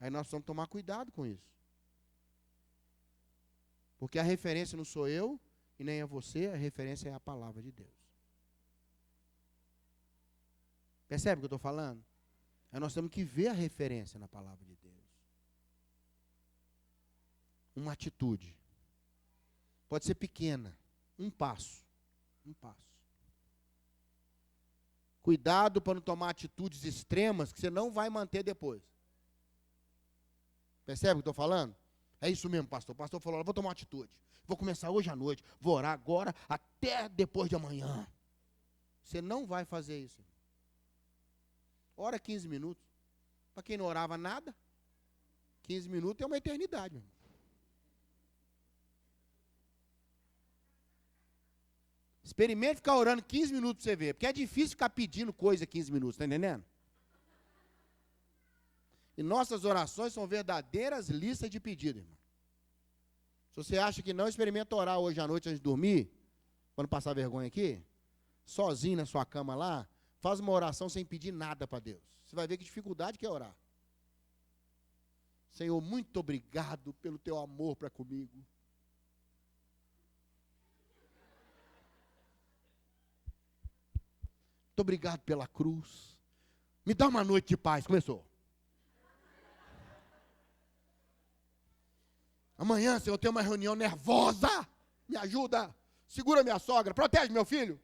Aí nós vamos tomar cuidado com isso. Porque a referência não sou eu e nem é você, a referência é a palavra de Deus. Percebe o que eu estou falando? Aí nós temos que ver a referência na palavra de Deus. Uma atitude. Pode ser pequena. Um passo. Um passo. Cuidado para não tomar atitudes extremas que você não vai manter depois. Percebe o que eu estou falando? É isso mesmo, pastor. O pastor falou, vou tomar uma atitude. Vou começar hoje à noite. Vou orar agora até depois de amanhã. Você não vai fazer isso. Ora 15 minutos. Para quem não orava nada, 15 minutos é uma eternidade, meu irmão. Experimente ficar orando 15 minutos para você ver. Porque é difícil ficar pedindo coisa 15 minutos, está entendendo? E nossas orações são verdadeiras listas de pedido, irmão. Se você acha que não, experimenta orar hoje à noite antes de dormir, quando passar vergonha aqui, sozinho na sua cama lá, faz uma oração sem pedir nada para Deus. Você vai ver que dificuldade que é orar. Senhor, muito obrigado pelo teu amor para comigo. Muito obrigado pela cruz. Me dá uma noite de paz. Começou. Amanhã, Senhor, eu tenho uma reunião nervosa. Me ajuda. Segura minha sogra. Protege meu filho.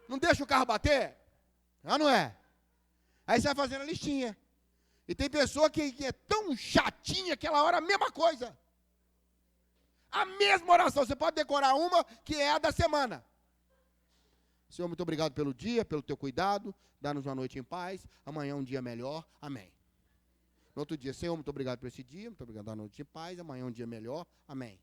Não deixa o carro bater. Não é? Aí você vai fazendo a listinha. E tem pessoa que é tão chatinha que ela ora a mesma coisa. A mesma oração. Você pode decorar uma que é a da semana. Senhor, muito obrigado pelo dia, pelo teu cuidado. Dá-nos uma noite em paz. Amanhã um dia melhor. Amém. No outro dia, Senhor, muito obrigado por esse dia. Muito obrigado pela noite em paz. Amanhã um dia melhor. Amém.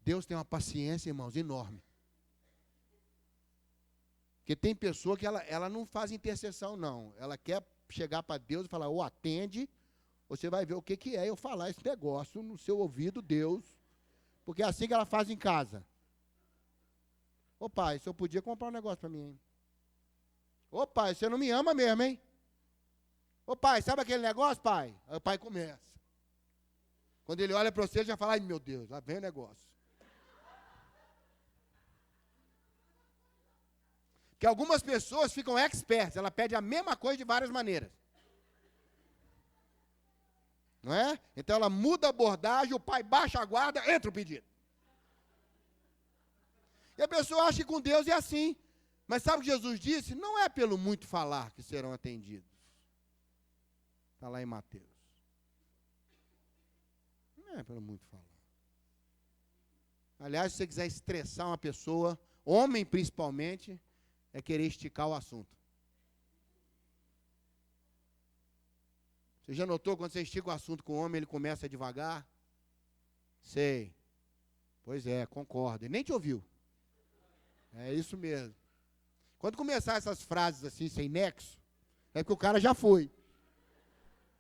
Deus tem uma paciência, irmãos, enorme. Porque tem pessoa que ela não faz intercessão, não. Ela quer chegar para Deus e falar, ou atende, ou você vai ver o que é eu falar esse negócio no seu ouvido, Deus. Porque é assim que ela faz em casa. Ô pai, se eu podia comprar um negócio para mim, hein? Ô pai, você não me ama mesmo, hein? Ô pai, sabe aquele negócio, pai? Aí o pai começa. Quando ele olha para você, ele já fala, ai meu Deus, lá vem o negócio. Que algumas pessoas ficam expertas, ela pede a mesma coisa de várias maneiras. Não é? Então ela muda a abordagem, o pai baixa a guarda, entra o pedido. E a pessoa acha que com Deus é assim. Mas sabe o que Jesus disse? Não é pelo muito falar que serão atendidos. Está lá em Mateus. Não é pelo muito falar. Aliás, se você quiser estressar uma pessoa, homem principalmente, é querer esticar o assunto. Você já notou quando você estica o assunto com o homem, ele começa devagar? Sei. Pois é, concordo. Ele nem te ouviu. É isso mesmo. Quando começar essas frases assim, sem nexo, é porque o cara já foi.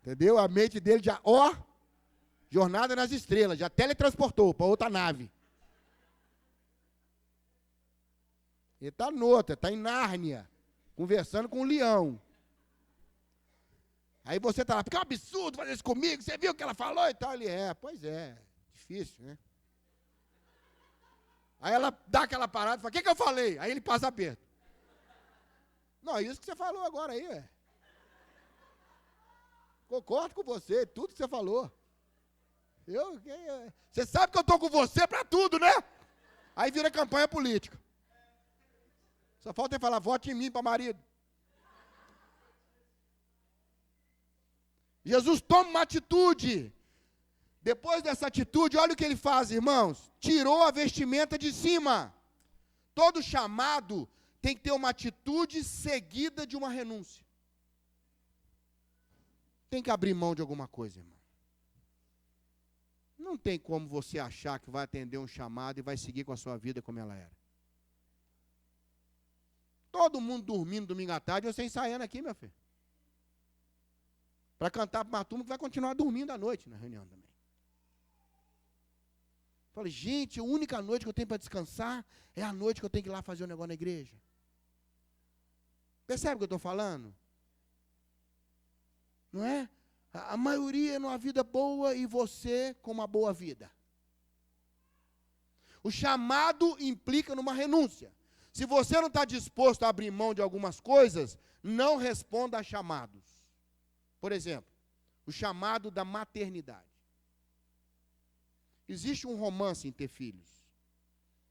Entendeu? A mente dele já, jornada nas estrelas, já teletransportou para outra nave. Ele está noutra, está em Nárnia, conversando com um leão. Aí você está lá, porque é um absurdo fazer isso comigo, você viu o que ela falou e tal? Ele, pois é, difícil, né? Aí ela dá aquela parada e fala, o que eu falei? Aí ele passa aperto. Não, é isso que você falou agora aí, ué. Concordo com você, tudo que você falou. Você sabe que eu estou com você para tudo, né? Aí vira campanha política. Só falta ele falar, vote em mim para marido. Jesus toma uma atitude. Depois dessa atitude, olha o que ele faz, irmãos. Tirou a vestimenta de cima. Todo chamado tem que ter uma atitude seguida de uma renúncia. Tem que abrir mão de alguma coisa, irmão. Não tem como você achar que vai atender um chamado e vai seguir com a sua vida como ela era. Todo mundo dormindo domingo à tarde, você ensaiando aqui, meu filho. Para cantar para uma turma que vai continuar dormindo à noite na reunião também. Falei, gente, a única noite que eu tenho para descansar é a noite que eu tenho que ir lá fazer um negócio na igreja. Percebe o que eu estou falando? Não é? A maioria numa vida boa e você com uma boa vida. O chamado implica numa renúncia. Se você não está disposto a abrir mão de algumas coisas, não responda a chamados. Por exemplo, o chamado da maternidade. Existe um romance em ter filhos.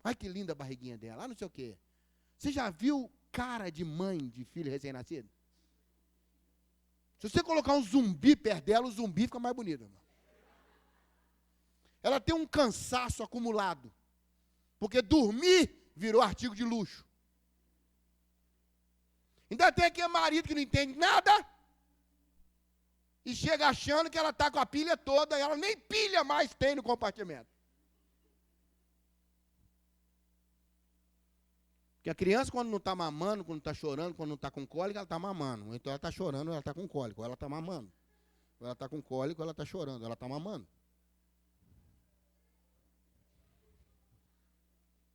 Ai, que linda a barriguinha dela, não sei o quê. Você já viu cara de mãe de filho recém-nascido? Se você colocar um zumbi perto dela, o zumbi fica mais bonito, irmão. Ela tem um cansaço acumulado. Porque dormir virou artigo de luxo. Ainda tem aquele marido que não entende nada. E chega achando que ela está com a pilha toda, e ela nem pilha mais tem no compartimento. Porque a criança, quando não está mamando, quando está chorando, quando não está com cólica, ela está mamando. Então ela está chorando, ou ela está com cólica, ou ela está mamando. Ou ela está com cólica, ou ela está chorando, ela está mamando.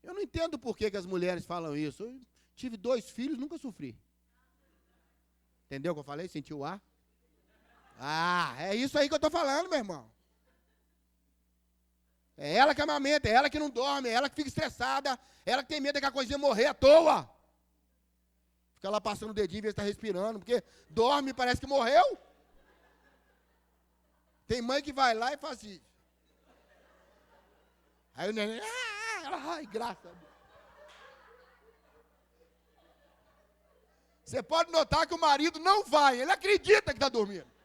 Eu não entendo por que as mulheres falam isso. Eu tive 2 filhos, nunca sofri. Entendeu o que eu falei? Sentiu o ar? Ah, é isso aí que eu estou falando, meu irmão. É ela que amamenta, é ela que não dorme, é ela que fica estressada, é ela que tem medo de que a coisinha morrer à toa. Fica lá passando o dedinho e vê se está respirando, porque dorme e parece que morreu. Tem mãe que vai lá e faz assim. Aí o neném, ai, graças a Deus. Você pode notar que o marido não vai, ele acredita que está dormindo.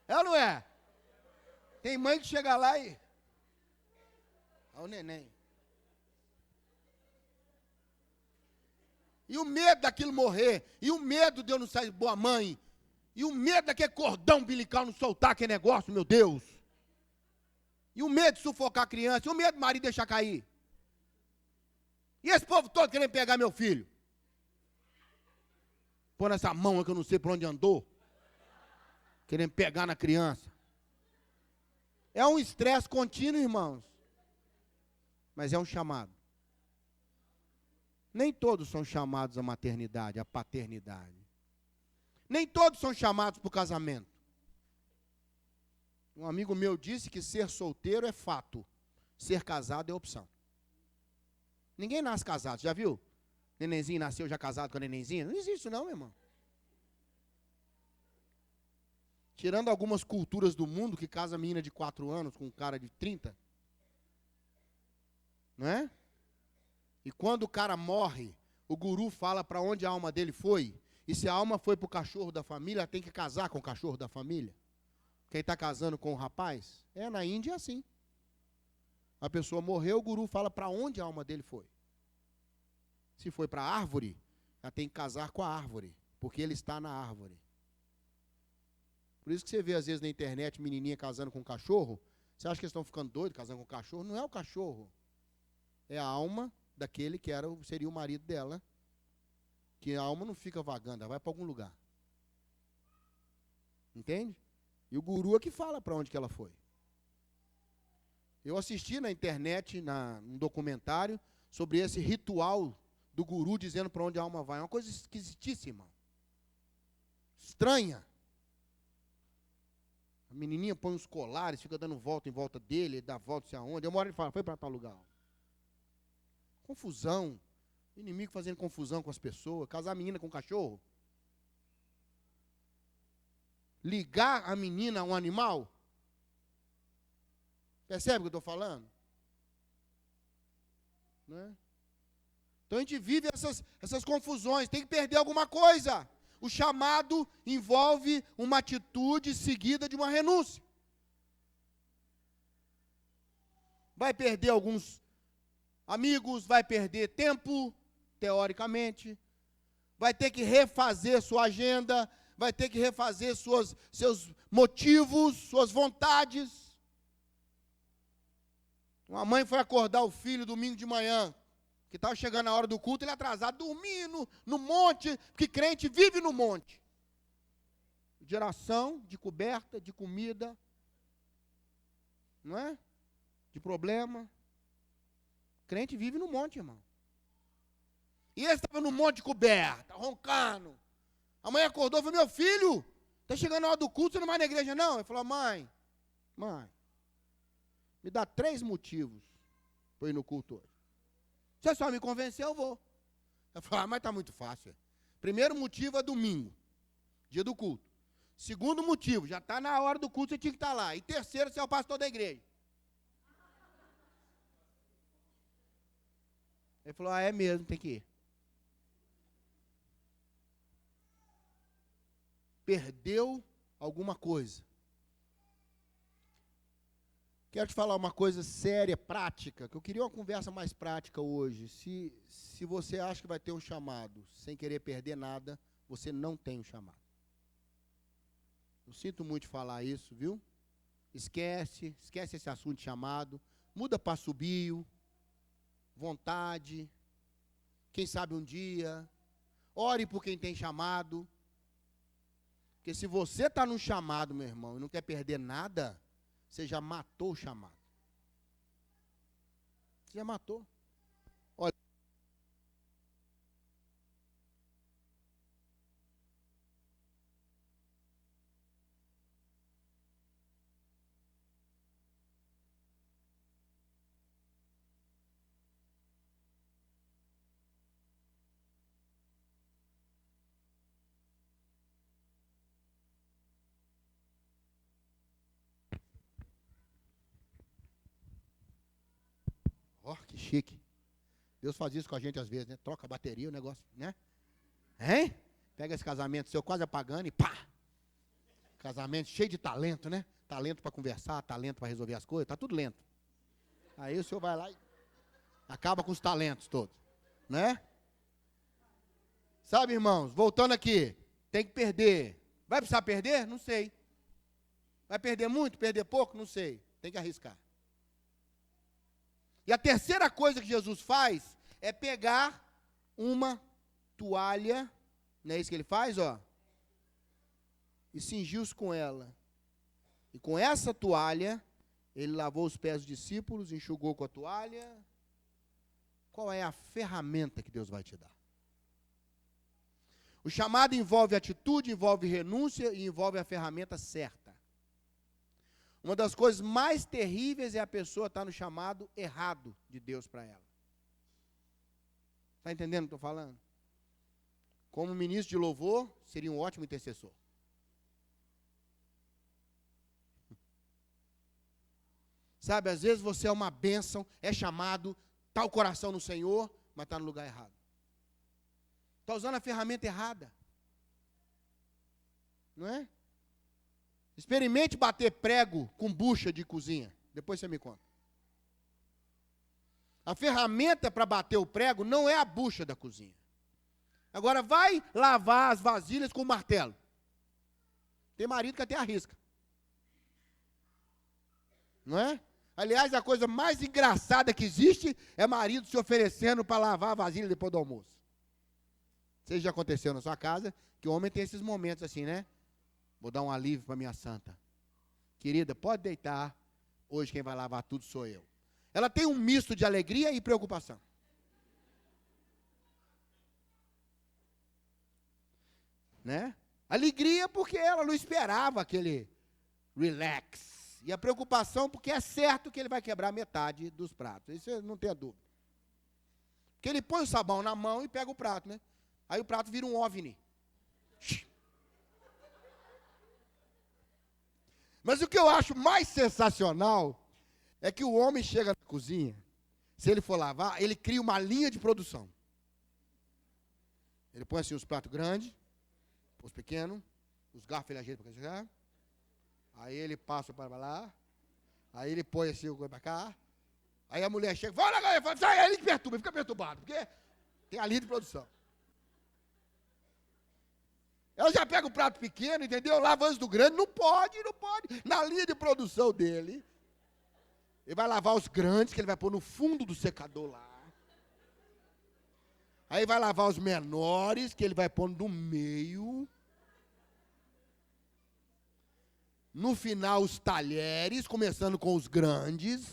É ou não é? Tem mãe que chega lá e... Olha o neném. E o medo daquilo morrer, e o medo de eu não sair boa mãe, e o medo daquele cordão umbilical não soltar aquele negócio, meu Deus. E o medo de sufocar a criança, e o medo do marido deixar cair. E esse povo todo querendo pegar meu filho. Pôr nessa mão que eu não sei por onde andou. Querendo pegar na criança. É um estresse contínuo, irmãos. Mas é um chamado. Nem todos são chamados à maternidade, à paternidade. Nem todos são chamados para o casamento. Um amigo meu disse que ser solteiro é fato. Ser casado é opção. Ninguém nasce casado, já viu? Nenenzinho nasceu já casado com a nenenzinha? Não existe isso não, meu irmão. Tirando algumas culturas do mundo que casa a menina de 4 anos com um cara de 30. Não é? E quando o cara morre, o guru fala para onde a alma dele foi. E se a alma foi para o cachorro da família, ela tem que casar com o cachorro da família. Quem está casando com o rapaz? Na Índia é assim. A pessoa morreu, o guru fala para onde a alma dele foi. Se foi para a árvore, ela tem que casar com a árvore, porque ele está na árvore. Por isso que você vê às vezes na internet menininha casando com um cachorro, você acha que eles estão ficando doidos casando com um cachorro? Não é o cachorro. É a alma daquele que seria o marido dela, que a alma não fica vagando, ela vai para algum lugar. Entende? E o guru é que fala para onde que ela foi. Eu assisti na internet, num documentário, sobre esse ritual do guru dizendo para onde a alma vai. É uma coisa esquisitíssima. Estranha. A menininha põe uns colares, fica dando volta em volta dele, dá volta não sei aonde. Uma hora ele fala, foi para tal lugar. Confusão. O inimigo fazendo confusão com as pessoas. Casar a menina com o cachorro. Ligar a menina a um animal. Percebe o que eu estou falando? Não é? Então a gente vive essas confusões. Tem que perder alguma coisa. O chamado envolve uma atitude seguida de uma renúncia. Vai perder alguns amigos, vai perder tempo, teoricamente. Vai ter que refazer sua agenda, vai ter que refazer seus motivos, suas vontades. Uma mãe foi acordar o filho domingo de manhã, que estava chegando a hora do culto, ele atrasado, dormindo no monte, porque crente vive no monte. De oração, de coberta, de comida. Não é? De problema. Crente vive no monte, irmão. E ele estava no monte coberto, roncando. A mãe acordou e falou, meu filho, está chegando a hora do culto, você não vai na igreja não? Ele falou, mãe, me dá 3 motivos para ir no culto hoje. Se você só me convencer, eu vou. Ela falou, mas está muito fácil. Primeiro motivo é domingo, dia do culto. Segundo motivo, já está na hora do culto, você tinha que estar lá. E terceiro, você é o pastor da igreja. Ele falou, é mesmo, tem que ir. Perdeu alguma coisa. Quero te falar uma coisa séria, prática, que eu queria uma conversa mais prática hoje. Se você acha que vai ter um chamado sem querer perder nada, você não tem um chamado. Eu sinto muito falar isso, viu? Esquece esse assunto de chamado, muda para subir, vontade, quem sabe um dia, ore por quem tem chamado, porque se você está num chamado, meu irmão, e não quer perder nada, você já matou o chamado. Você já matou. Olha. Ó, que chique. Deus faz isso com a gente às vezes, né? Troca a bateria, o negócio, né? Hein? Pega esse casamento seu quase apagando e pá! Casamento cheio de talento, né? Talento para conversar, talento para resolver as coisas, tá tudo lento. Aí o senhor vai lá e acaba com os talentos todos, né? Sabe, irmãos, voltando aqui, tem que perder. Vai precisar perder? Não sei. Vai perder muito, perder pouco? Não sei. Tem que arriscar. E a terceira coisa que Jesus faz é pegar uma toalha, não é isso que ele faz, ó? E cingiu-se com ela. E com essa toalha, ele lavou os pés dos discípulos, enxugou com a toalha. Qual é a ferramenta que Deus vai te dar? O chamado envolve atitude, envolve renúncia e envolve a ferramenta certa. Uma das coisas mais terríveis é a pessoa estar no chamado errado de Deus para ela. Está entendendo o que estou falando? Como ministro de louvor, seria um ótimo intercessor. Sabe, às vezes você é uma bênção, é chamado, está o coração no Senhor, mas está no lugar errado. Está usando a ferramenta errada. Não é? Experimente bater prego com bucha de cozinha. Depois você me conta. A ferramenta para bater o prego não é a bucha da cozinha. Agora vai lavar as vasilhas com o martelo. Tem marido que até arrisca. Não é? Aliás, a coisa mais engraçada que existe é marido se oferecendo para lavar a vasilha depois do almoço. Isso já aconteceu na sua casa, que o homem tem esses momentos assim, né? Vou dar um alívio para minha santa. Querida, pode deitar. Hoje quem vai lavar tudo sou eu. Ela tem um misto de alegria e preocupação. Né? Alegria porque ela não esperava aquele relax. E a preocupação porque é certo que ele vai quebrar metade dos pratos. Isso não tem dúvida. Porque ele põe o sabão na mão e pega o prato, né? Aí o prato vira um OVNI. Mas o que eu acho mais sensacional é que o homem chega na cozinha, se ele for lavar, ele cria uma linha de produção. Ele põe assim os pratos grandes, os pequenos, os garfos ele ajeita para cá, aí ele passa para lá, aí ele põe assim o coisa para cá, aí a mulher chega, vai lá, sai, aí ele perturba, fica perturbado, porque tem a linha de produção. Ela já pega o prato pequeno, entendeu? Lava antes do grande, não pode. Na linha de produção dele, ele vai lavar os grandes, que ele vai pôr no fundo do secador lá. Aí vai lavar os menores, que ele vai pôr no meio. No final, os talheres, começando com os grandes.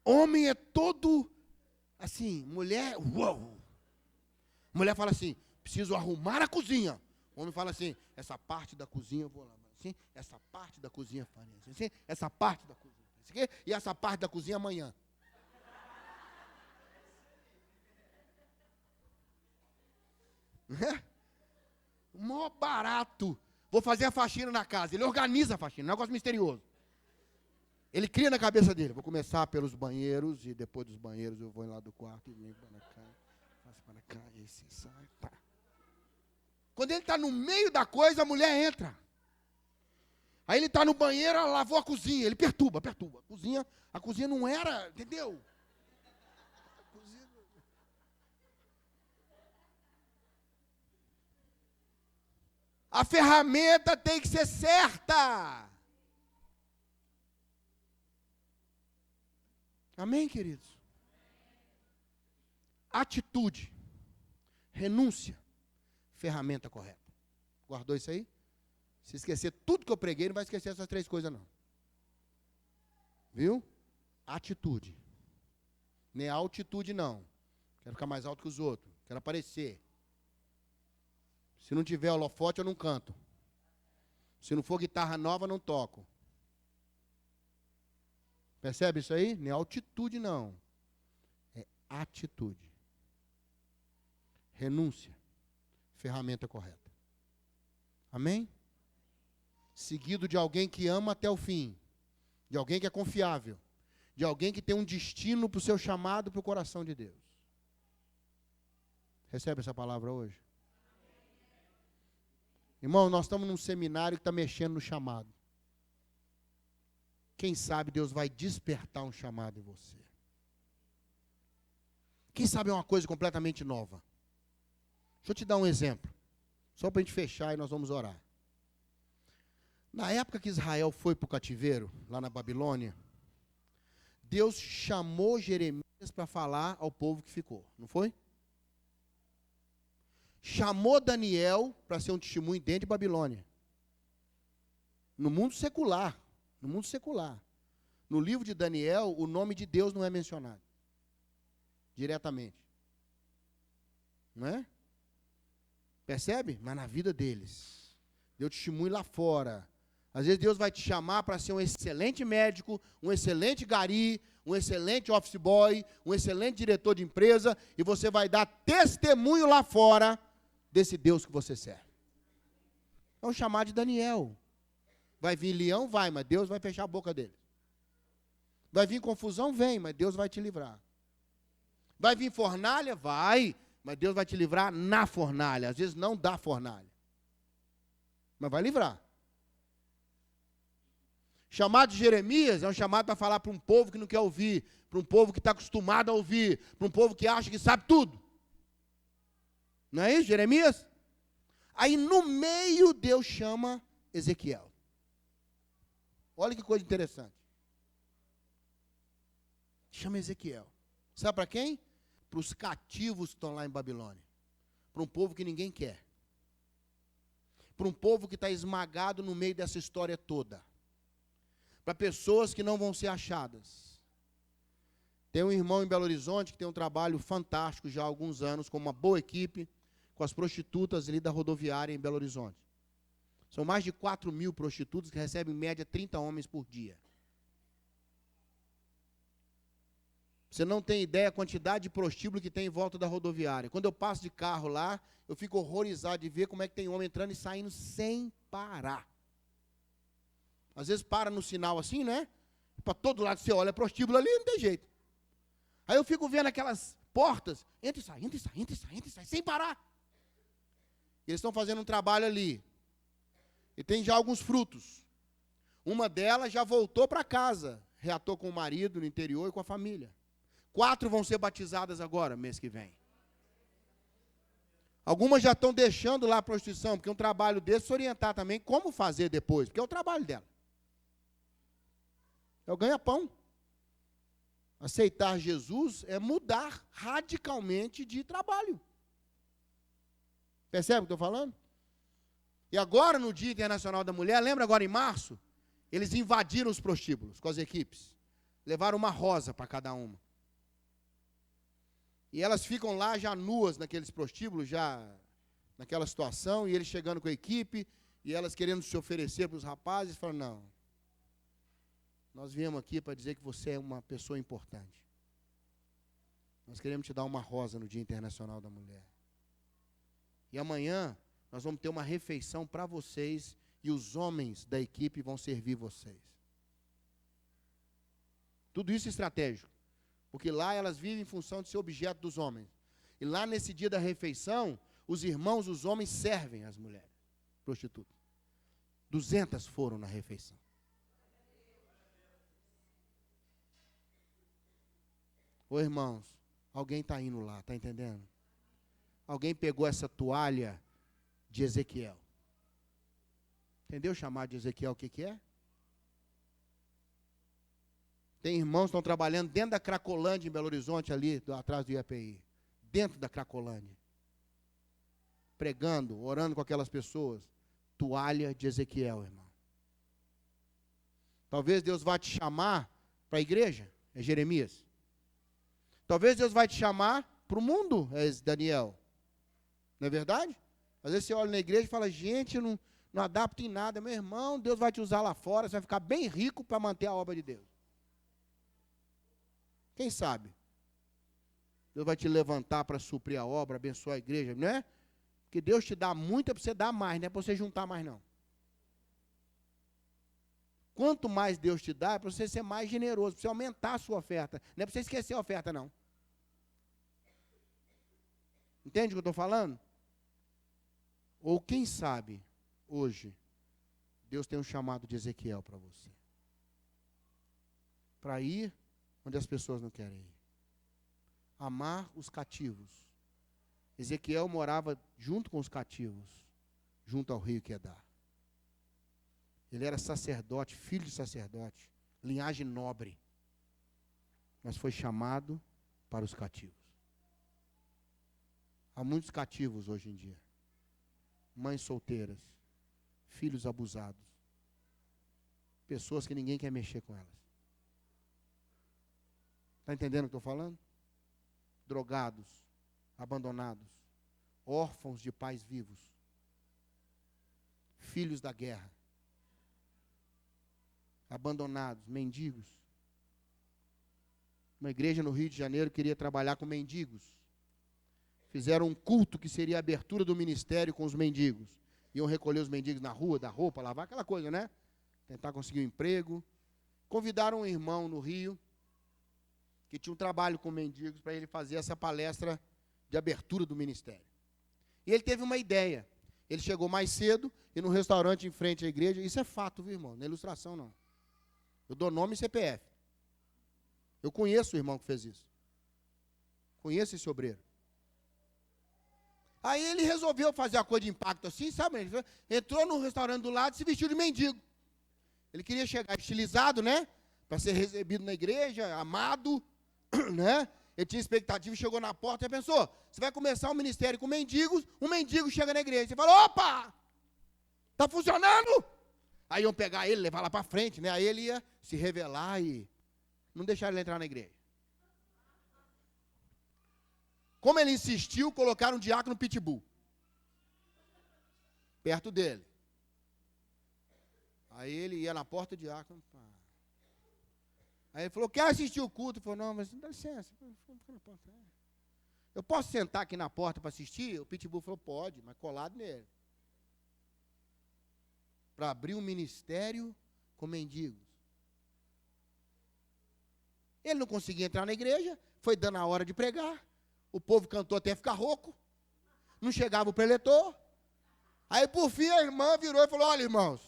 Homem é todo assim, mulher, uou. Mulher fala assim, preciso arrumar a cozinha. O homem fala assim, essa parte da cozinha eu vou lá. Assim, essa parte da cozinha farei assim, essa parte da cozinha. Assim, e essa parte da cozinha amanhã. É? Mó barato. Vou fazer a faxina na casa. Ele organiza a faxina, negócio misterioso. Ele cria na cabeça dele. Vou começar pelos banheiros, e depois dos banheiros eu vou lá do quarto e venho para cá. Faço para cá, e assim sai. Tá. Quando ele está no meio da coisa, a mulher entra. Aí ele está no banheiro, ela lavou a cozinha. Ele perturba. A cozinha não era, entendeu? A ferramenta tem que ser certa. Amém, queridos? Atitude, renúncia, ferramenta correta. Guardou isso aí? Se esquecer tudo que eu preguei, não vai esquecer essas 3 coisas, não. Viu? Atitude. Nem altitude, não. Quero ficar mais alto que os outros. Quero aparecer. Se não tiver holofote, eu não canto. Se não for guitarra nova, eu não toco. Percebe isso aí? Não é altitude, não. É atitude. Renúncia. Ferramenta correta. Amém? Seguido de alguém que ama até o fim. De alguém que é confiável. De alguém que tem um destino para o seu chamado, para o coração de Deus. Recebe essa palavra hoje? Irmão, nós estamos num seminário que está mexendo no chamado. Quem sabe Deus vai despertar um chamado em você. Quem sabe é uma coisa completamente nova. Deixa eu te dar um exemplo. Só para a gente fechar e nós vamos orar. Na época que Israel foi para o cativeiro, lá na Babilônia, Deus chamou Jeremias para falar ao povo que ficou, não foi? Chamou Daniel para ser um testemunho dentro de Babilônia. No mundo secular. No mundo secular. No livro de Daniel, o nome de Deus não é mencionado. Diretamente. Não é? Percebe? Mas na vida deles. Deu testemunho lá fora. Às vezes Deus vai te chamar para ser um excelente médico, um excelente gari, um excelente office boy, um excelente diretor de empresa, e você vai dar testemunho lá fora desse Deus que você serve. É um chamado de Daniel. Vai vir leão? Vai, mas Deus vai fechar a boca dele. Vai vir confusão? Vem, mas Deus vai te livrar. Vai vir fornalha? Vai, mas Deus vai te livrar na fornalha. Às vezes não dá fornalha. Mas vai livrar. Chamado de Jeremias é um chamado para falar para um povo que não quer ouvir, para um povo que está acostumado a ouvir, para um povo que acha que sabe tudo. Não é isso, Jeremias? Aí no meio Deus chama Ezequiel. Olha que coisa interessante. Chama Ezequiel. Sabe para quem? Para os cativos que estão lá em Babilônia. Para um povo que ninguém quer. Para um povo que está esmagado no meio dessa história toda. Para pessoas que não vão ser achadas. Tem um irmão em Belo Horizonte que tem um trabalho fantástico já há alguns anos, com uma boa equipe, com as prostitutas ali da rodoviária em Belo Horizonte. São mais de 4.000 prostitutas que recebem em média 30 homens por dia. Você não tem ideia a quantidade de prostíbulo que tem em volta da rodoviária. Quando eu passo de carro lá, eu fico horrorizado de ver como é que tem homem entrando e saindo sem parar. Às vezes para no sinal assim, né? Para todo lado você olha prostíbulo ali, não tem jeito. Aí eu fico vendo aquelas portas, entra e sai, entra e sai, entra e sai, entra e sai, sem parar. Eles estão fazendo um trabalho ali. E tem já alguns frutos. Uma delas já voltou para casa, reatou com o marido no interior e com a família. 4 vão ser batizadas agora, mês que vem. Algumas já estão deixando lá a prostituição, porque é um trabalho desse, se orientar também como fazer depois, porque é o trabalho dela. É o ganha-pão. Aceitar Jesus é mudar radicalmente de trabalho. Percebe o que eu estou falando? E agora, no Dia Internacional da Mulher, lembra agora em março? Eles invadiram os prostíbulos com as equipes. Levaram uma rosa para cada uma. E elas ficam lá já nuas naqueles prostíbulos, já naquela situação, e eles chegando com a equipe, e elas querendo se oferecer para os rapazes, falam, não, nós viemos aqui para dizer que você é uma pessoa importante. Nós queremos te dar uma rosa no Dia Internacional da Mulher. E amanhã nós vamos ter uma refeição para vocês, e os homens da equipe vão servir vocês. Tudo isso é estratégico, porque lá elas vivem em função de ser objeto dos homens. E lá nesse dia da refeição, os irmãos, os homens, servem as mulheres prostitutas. 200 foram na refeição. Ô irmãos, alguém está indo lá, está entendendo? Alguém pegou essa toalha de Ezequiel. Entendeu chamar de Ezequiel o que é? Tem irmãos que estão trabalhando dentro da Cracolândia, em Belo Horizonte, ali atrás do IAPI. Dentro da Cracolândia. Pregando, orando com aquelas pessoas. Toalha de Ezequiel, irmão. Talvez Deus vá te chamar para a igreja, é Jeremias. Talvez Deus vai te chamar para o mundo, é Daniel. Não é verdade? Às vezes você olha na igreja e fala, gente, eu não adapto em nada. Meu irmão, Deus vai te usar lá fora, você vai ficar bem rico para manter a obra de Deus. Quem sabe? Deus vai te levantar para suprir a obra, abençoar a igreja, não é? Porque Deus te dá muito, é para você dar mais, não é para você juntar mais, não. Quanto mais Deus te dá, é para você ser mais generoso, para você aumentar a sua oferta. Não é para você esquecer a oferta, não. Entende o que eu estou falando? Ou quem sabe, hoje, Deus tem um chamado de Ezequiel para você. Para ir onde as pessoas não querem ir. Amar os cativos. Ezequiel morava junto com os cativos, junto ao rio Quedar. Ele era sacerdote, filho de sacerdote, linhagem nobre. Mas foi chamado para os cativos. Há muitos cativos hoje em dia. Mães solteiras, filhos abusados. Pessoas que ninguém quer mexer com elas. Está entendendo o que eu estou falando? Drogados, abandonados, órfãos de pais vivos, filhos da guerra, abandonados, mendigos. Uma igreja no Rio de Janeiro queria trabalhar com mendigos. Fizeram um culto que seria a abertura do ministério com os mendigos. Iam recolher os mendigos na rua, dar roupa, lavar, aquela coisa, né? Tentar conseguir um emprego. Convidaram um irmão no Rio, que tinha um trabalho com mendigos, para ele fazer essa palestra de abertura do ministério. E ele teve uma ideia. Ele chegou mais cedo e no restaurante em frente à igreja, isso é fato, viu, irmão? Não é ilustração, não. Eu dou nome e CPF. Eu conheço o irmão que fez isso. Conheço esse obreiro. Aí ele resolveu fazer a coisa de impacto assim, sabe? Ele entrou no restaurante do lado e se vestiu de mendigo. Ele queria chegar estilizado, né? Para ser recebido na igreja, amado, né? Ele tinha expectativa e chegou na porta e pensou, você vai começar um ministério com mendigos, um mendigo chega na igreja. Você fala, opa, está funcionando? Aí iam pegar ele, levar lá para frente, né? Aí ele ia se revelar e não deixar ele entrar na igreja. Como ele insistiu, colocaram um diácono pitbull perto dele. Aí ele ia na porta do diácono. Aí ele falou, quer assistir o culto? Ele falou, não, mas dá licença. Eu posso sentar aqui na porta para assistir? O pitbull falou, pode, mas colado nele. Para abrir um ministério com mendigos. Ele não conseguia entrar na igreja, foi dando a hora de pregar. O povo cantou até ficar rouco. Não chegava o preletor. Aí, por fim, a irmã virou e falou, olha, irmãos,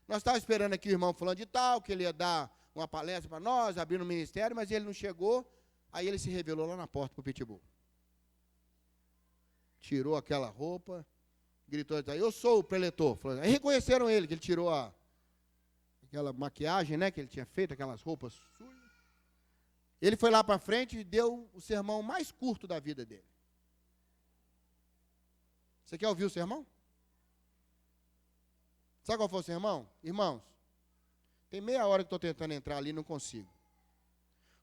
nós estávamos esperando aqui o irmão falando de tal, que ele ia dar uma palestra para nós, abrir um ministério, mas ele não chegou. Aí ele se revelou lá na porta para o pitbull. Tirou aquela roupa, gritou, eu sou o preletor. Aí reconheceram ele, que ele tirou aquela maquiagem, né, que ele tinha feito, aquelas roupas sujas. Ele foi lá para frente e deu o sermão mais curto da vida dele. Você quer ouvir o sermão? Sabe qual foi o sermão? Irmãos, tem meia hora que estou tentando entrar ali e não consigo.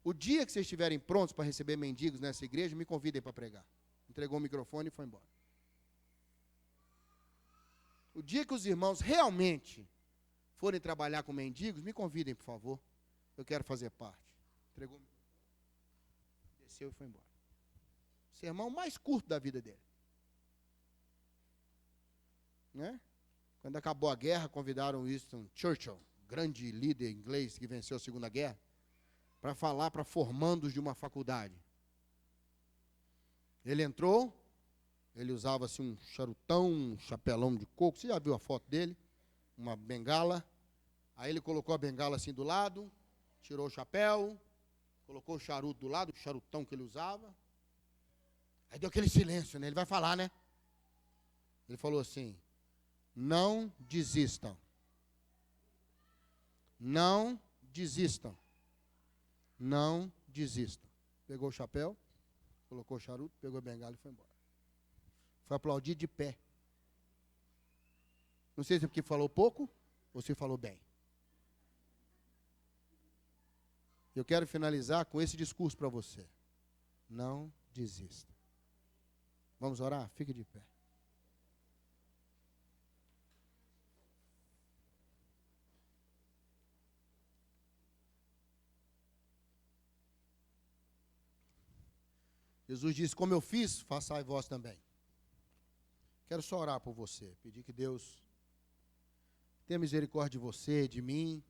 O dia que vocês estiverem prontos para receber mendigos nessa igreja, me convidem para pregar. Entregou o microfone e foi embora. O dia que os irmãos realmente forem trabalhar com mendigos, me convidem, por favor. Eu quero fazer parte. Entregou o microfone, desceu e foi embora. O sermão mais curto da vida dele. Né? Quando acabou a guerra, convidaram Winston Churchill, grande líder inglês que venceu a Segunda Guerra, para falar para formandos de uma faculdade. Ele entrou, ele usava assim um charutão, um chapelão de coco, você já viu a foto dele? Uma bengala. Aí ele colocou a bengala assim do lado, tirou o chapéu, colocou o charuto do lado, o charutão que ele usava. Aí deu aquele silêncio, né? Ele vai falar, né? Ele falou assim: não desistam. Não desistam. Não desistam. Pegou o chapéu, colocou o charuto, pegou a bengala e foi embora. Foi aplaudido de pé. Não sei se é porque falou pouco ou se falou bem. Eu quero finalizar com esse discurso para você. Não desista. Vamos orar? Fique de pé. Jesus disse: como eu fiz, façai vós também. Quero só orar por você, pedir que Deus tenha misericórdia de você, de mim,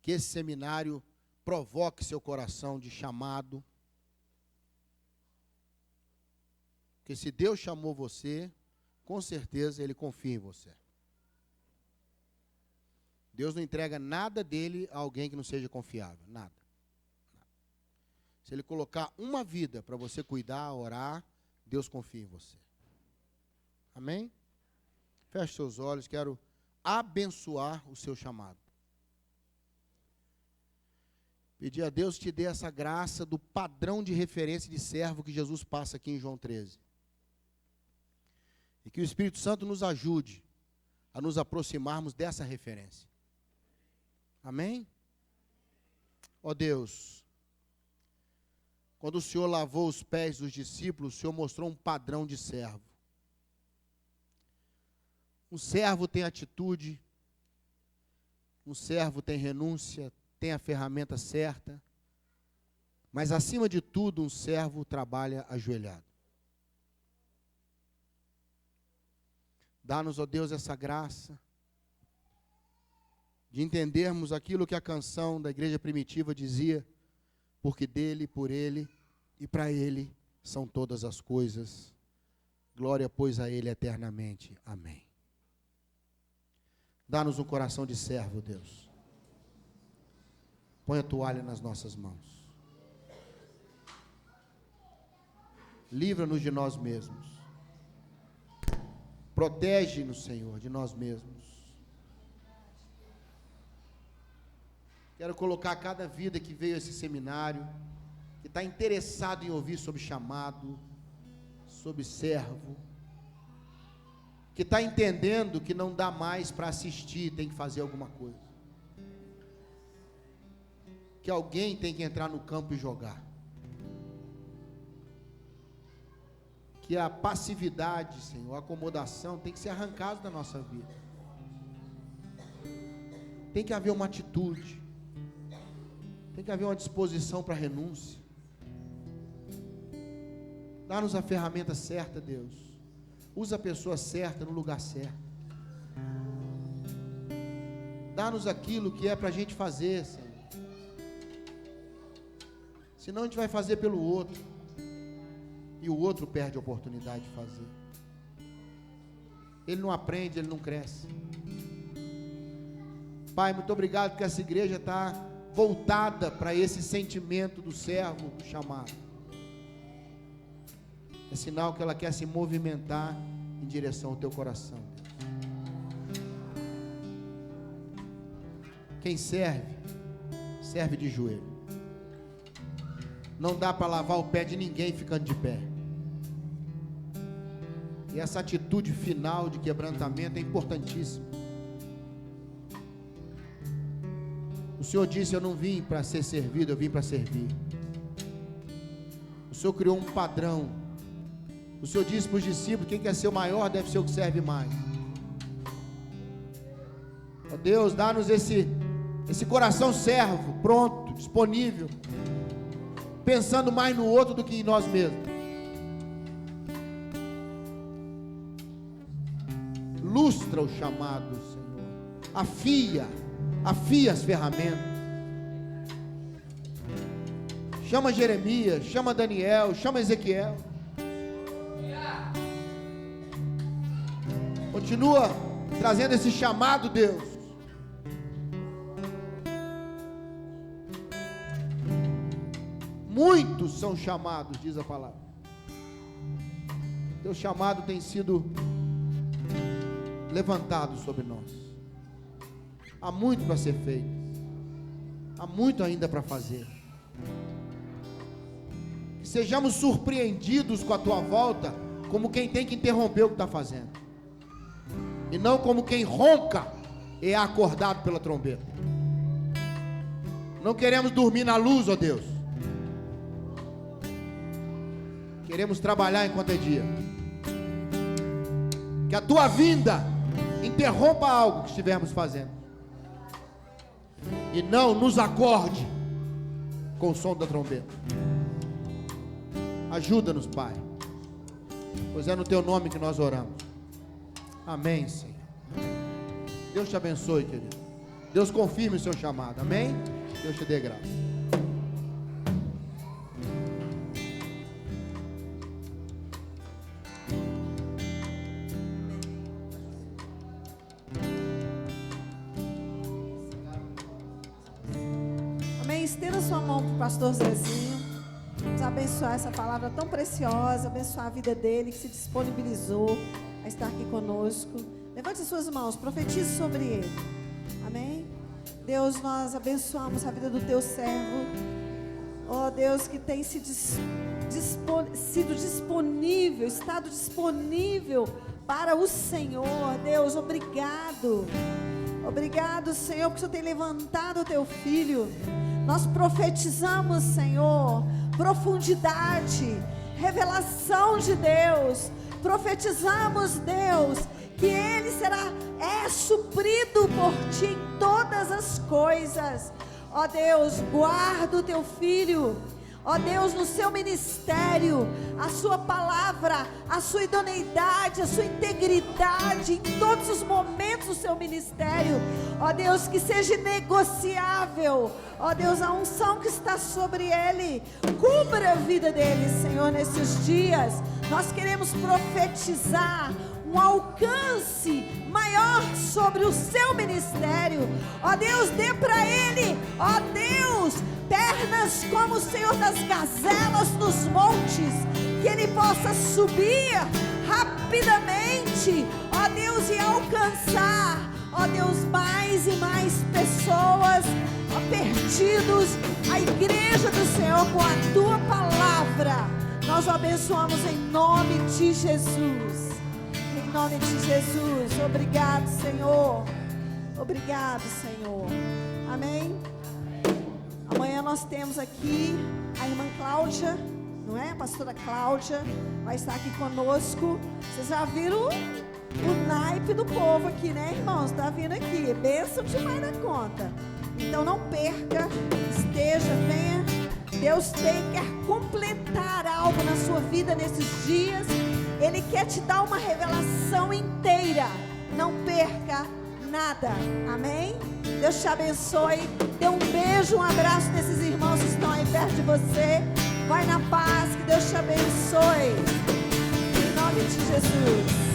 que esse seminário provoque seu coração de chamado. Porque se Deus chamou você, com certeza Ele confia em você. Deus não entrega nada dele a alguém que não seja confiável, nada. Se Ele colocar uma vida para você cuidar, orar, Deus confia em você. Amém? Feche seus olhos, quero abençoar o seu chamado. Pedir a Deus que te dê essa graça do padrão de referência de servo que Jesus passa aqui em João 13. E que o Espírito Santo nos ajude a nos aproximarmos dessa referência. Amém? Ó Deus, quando o Senhor lavou os pés dos discípulos, o Senhor mostrou um padrão de servo. Um servo tem atitude, um servo tem renúncia, tem a ferramenta certa, mas acima de tudo, um servo trabalha ajoelhado. Dá-nos, ó Deus, essa graça de entendermos aquilo que a canção da igreja primitiva dizia: porque dele, por ele e para ele são todas as coisas. Glória, pois, a ele eternamente. Amém. Dá-nos um coração de servo, Deus. Põe a toalha nas nossas mãos. Livra-nos de nós mesmos. Protege-nos, Senhor, de nós mesmos. Quero colocar cada vida que veio a esse seminário, que está interessado em ouvir sobre chamado, sobre servo, que está entendendo que não dá mais para assistir, tem que fazer alguma coisa. Que alguém tem que entrar no campo e jogar. Que a passividade, Senhor, a acomodação tem que ser arrancada da nossa vida. Tem que haver uma atitude. Tem que haver uma disposição para renúncia. Dá-nos a ferramenta certa, Deus. Usa a pessoa certa no lugar certo. Dá-nos aquilo que é para a gente fazer, Senhor. Senão a gente vai fazer pelo outro. E o outro perde a oportunidade de fazer. Ele não aprende, ele não cresce. Pai, muito obrigado porque essa igreja está voltada para esse sentimento do servo, do chamado. É sinal que ela quer se movimentar em direção ao teu coração. Quem serve, serve de joelho. Não dá para lavar o pé de ninguém ficando de pé. E essa atitude final de quebrantamento é importantíssima. O Senhor disse: eu não vim para ser servido, eu vim para servir. O Senhor criou um padrão. O Senhor disse para os discípulos: quem quer ser o maior deve ser o que serve mais. Ó Deus, dá-nos esse coração servo, pronto, disponível, pensando mais no outro do que em nós mesmos. Lustra o chamado, Senhor. Afia as ferramentas. Chama Jeremias, chama Daniel, chama Ezequiel. Continua trazendo esse chamado, Deus. Muitos são chamados, diz a palavra. Teu chamado tem sido levantado sobre nós. Há muito para ser feito. Há muito ainda para fazer. Que sejamos surpreendidos com a tua volta, como quem tem que interromper o que está fazendo, e não como quem ronca e é acordado pela trombeta. Não queremos dormir na luz, ó Deus. Queremos trabalhar enquanto é dia. Que a tua vinda interrompa algo que estivermos fazendo, e não nos acorde com o som da trombeta. Ajuda-nos, Pai, pois é no teu nome que nós oramos. Amém, Senhor. Deus te abençoe, querido. Deus confirme o seu chamado. Amém? Deus te dê graça. Amém? Estenda sua mão para o pastor Zezinho. Vamos abençoar essa palavra tão preciosa, abençoar a vida dele, que se disponibilizou a estar aqui conosco. Levante suas mãos, profetize sobre ele. Amém? Deus, nós abençoamos a vida do teu servo. Oh Deus, que tem sido disponível, estado disponível para o Senhor. Deus, obrigado. Obrigado, Senhor, porque o Senhor tem levantado o teu filho. Nós profetizamos, Senhor, profundidade, revelação de Deus. Profetizamos, Deus, que Ele é suprido por Ti em todas as coisas. Ó Deus, guarda o Teu Filho. Ó Deus, no seu ministério, a sua palavra, a sua idoneidade, a sua integridade, em todos os momentos do seu ministério. Ó Deus, que seja negociável. Ó Deus, a unção que está sobre ele, cubra a vida dele, Senhor, nesses dias. Nós queremos profetizar um alcance maior sobre o seu ministério. Ó Deus, dê para ele, ó Deus, pernas como o Senhor das gazelas nos montes, que ele possa subir rapidamente, ó Deus, e alcançar, ó Deus, mais e mais pessoas, ó, perdidos, a igreja do Senhor com a tua palavra. Nós o abençoamos em nome de Jesus. Em nome de Jesus. Obrigado, Senhor. Obrigado, Senhor. Amém. Amanhã nós temos aqui a irmã Cláudia, não é? A pastora Cláudia vai estar aqui conosco. Vocês já viram o naipe do povo aqui, né, irmãos? Está vindo aqui, bênção demais na conta. Então não perca, esteja, venha. Deus quer completar algo na sua vida nesses dias. Ele quer te dar uma revelação inteira. Não perca nada. Amém? Deus te abençoe. Dê um beijo, um abraço nesses irmãos que estão aí perto de você. Vai na paz, que Deus te abençoe. Em nome de Jesus.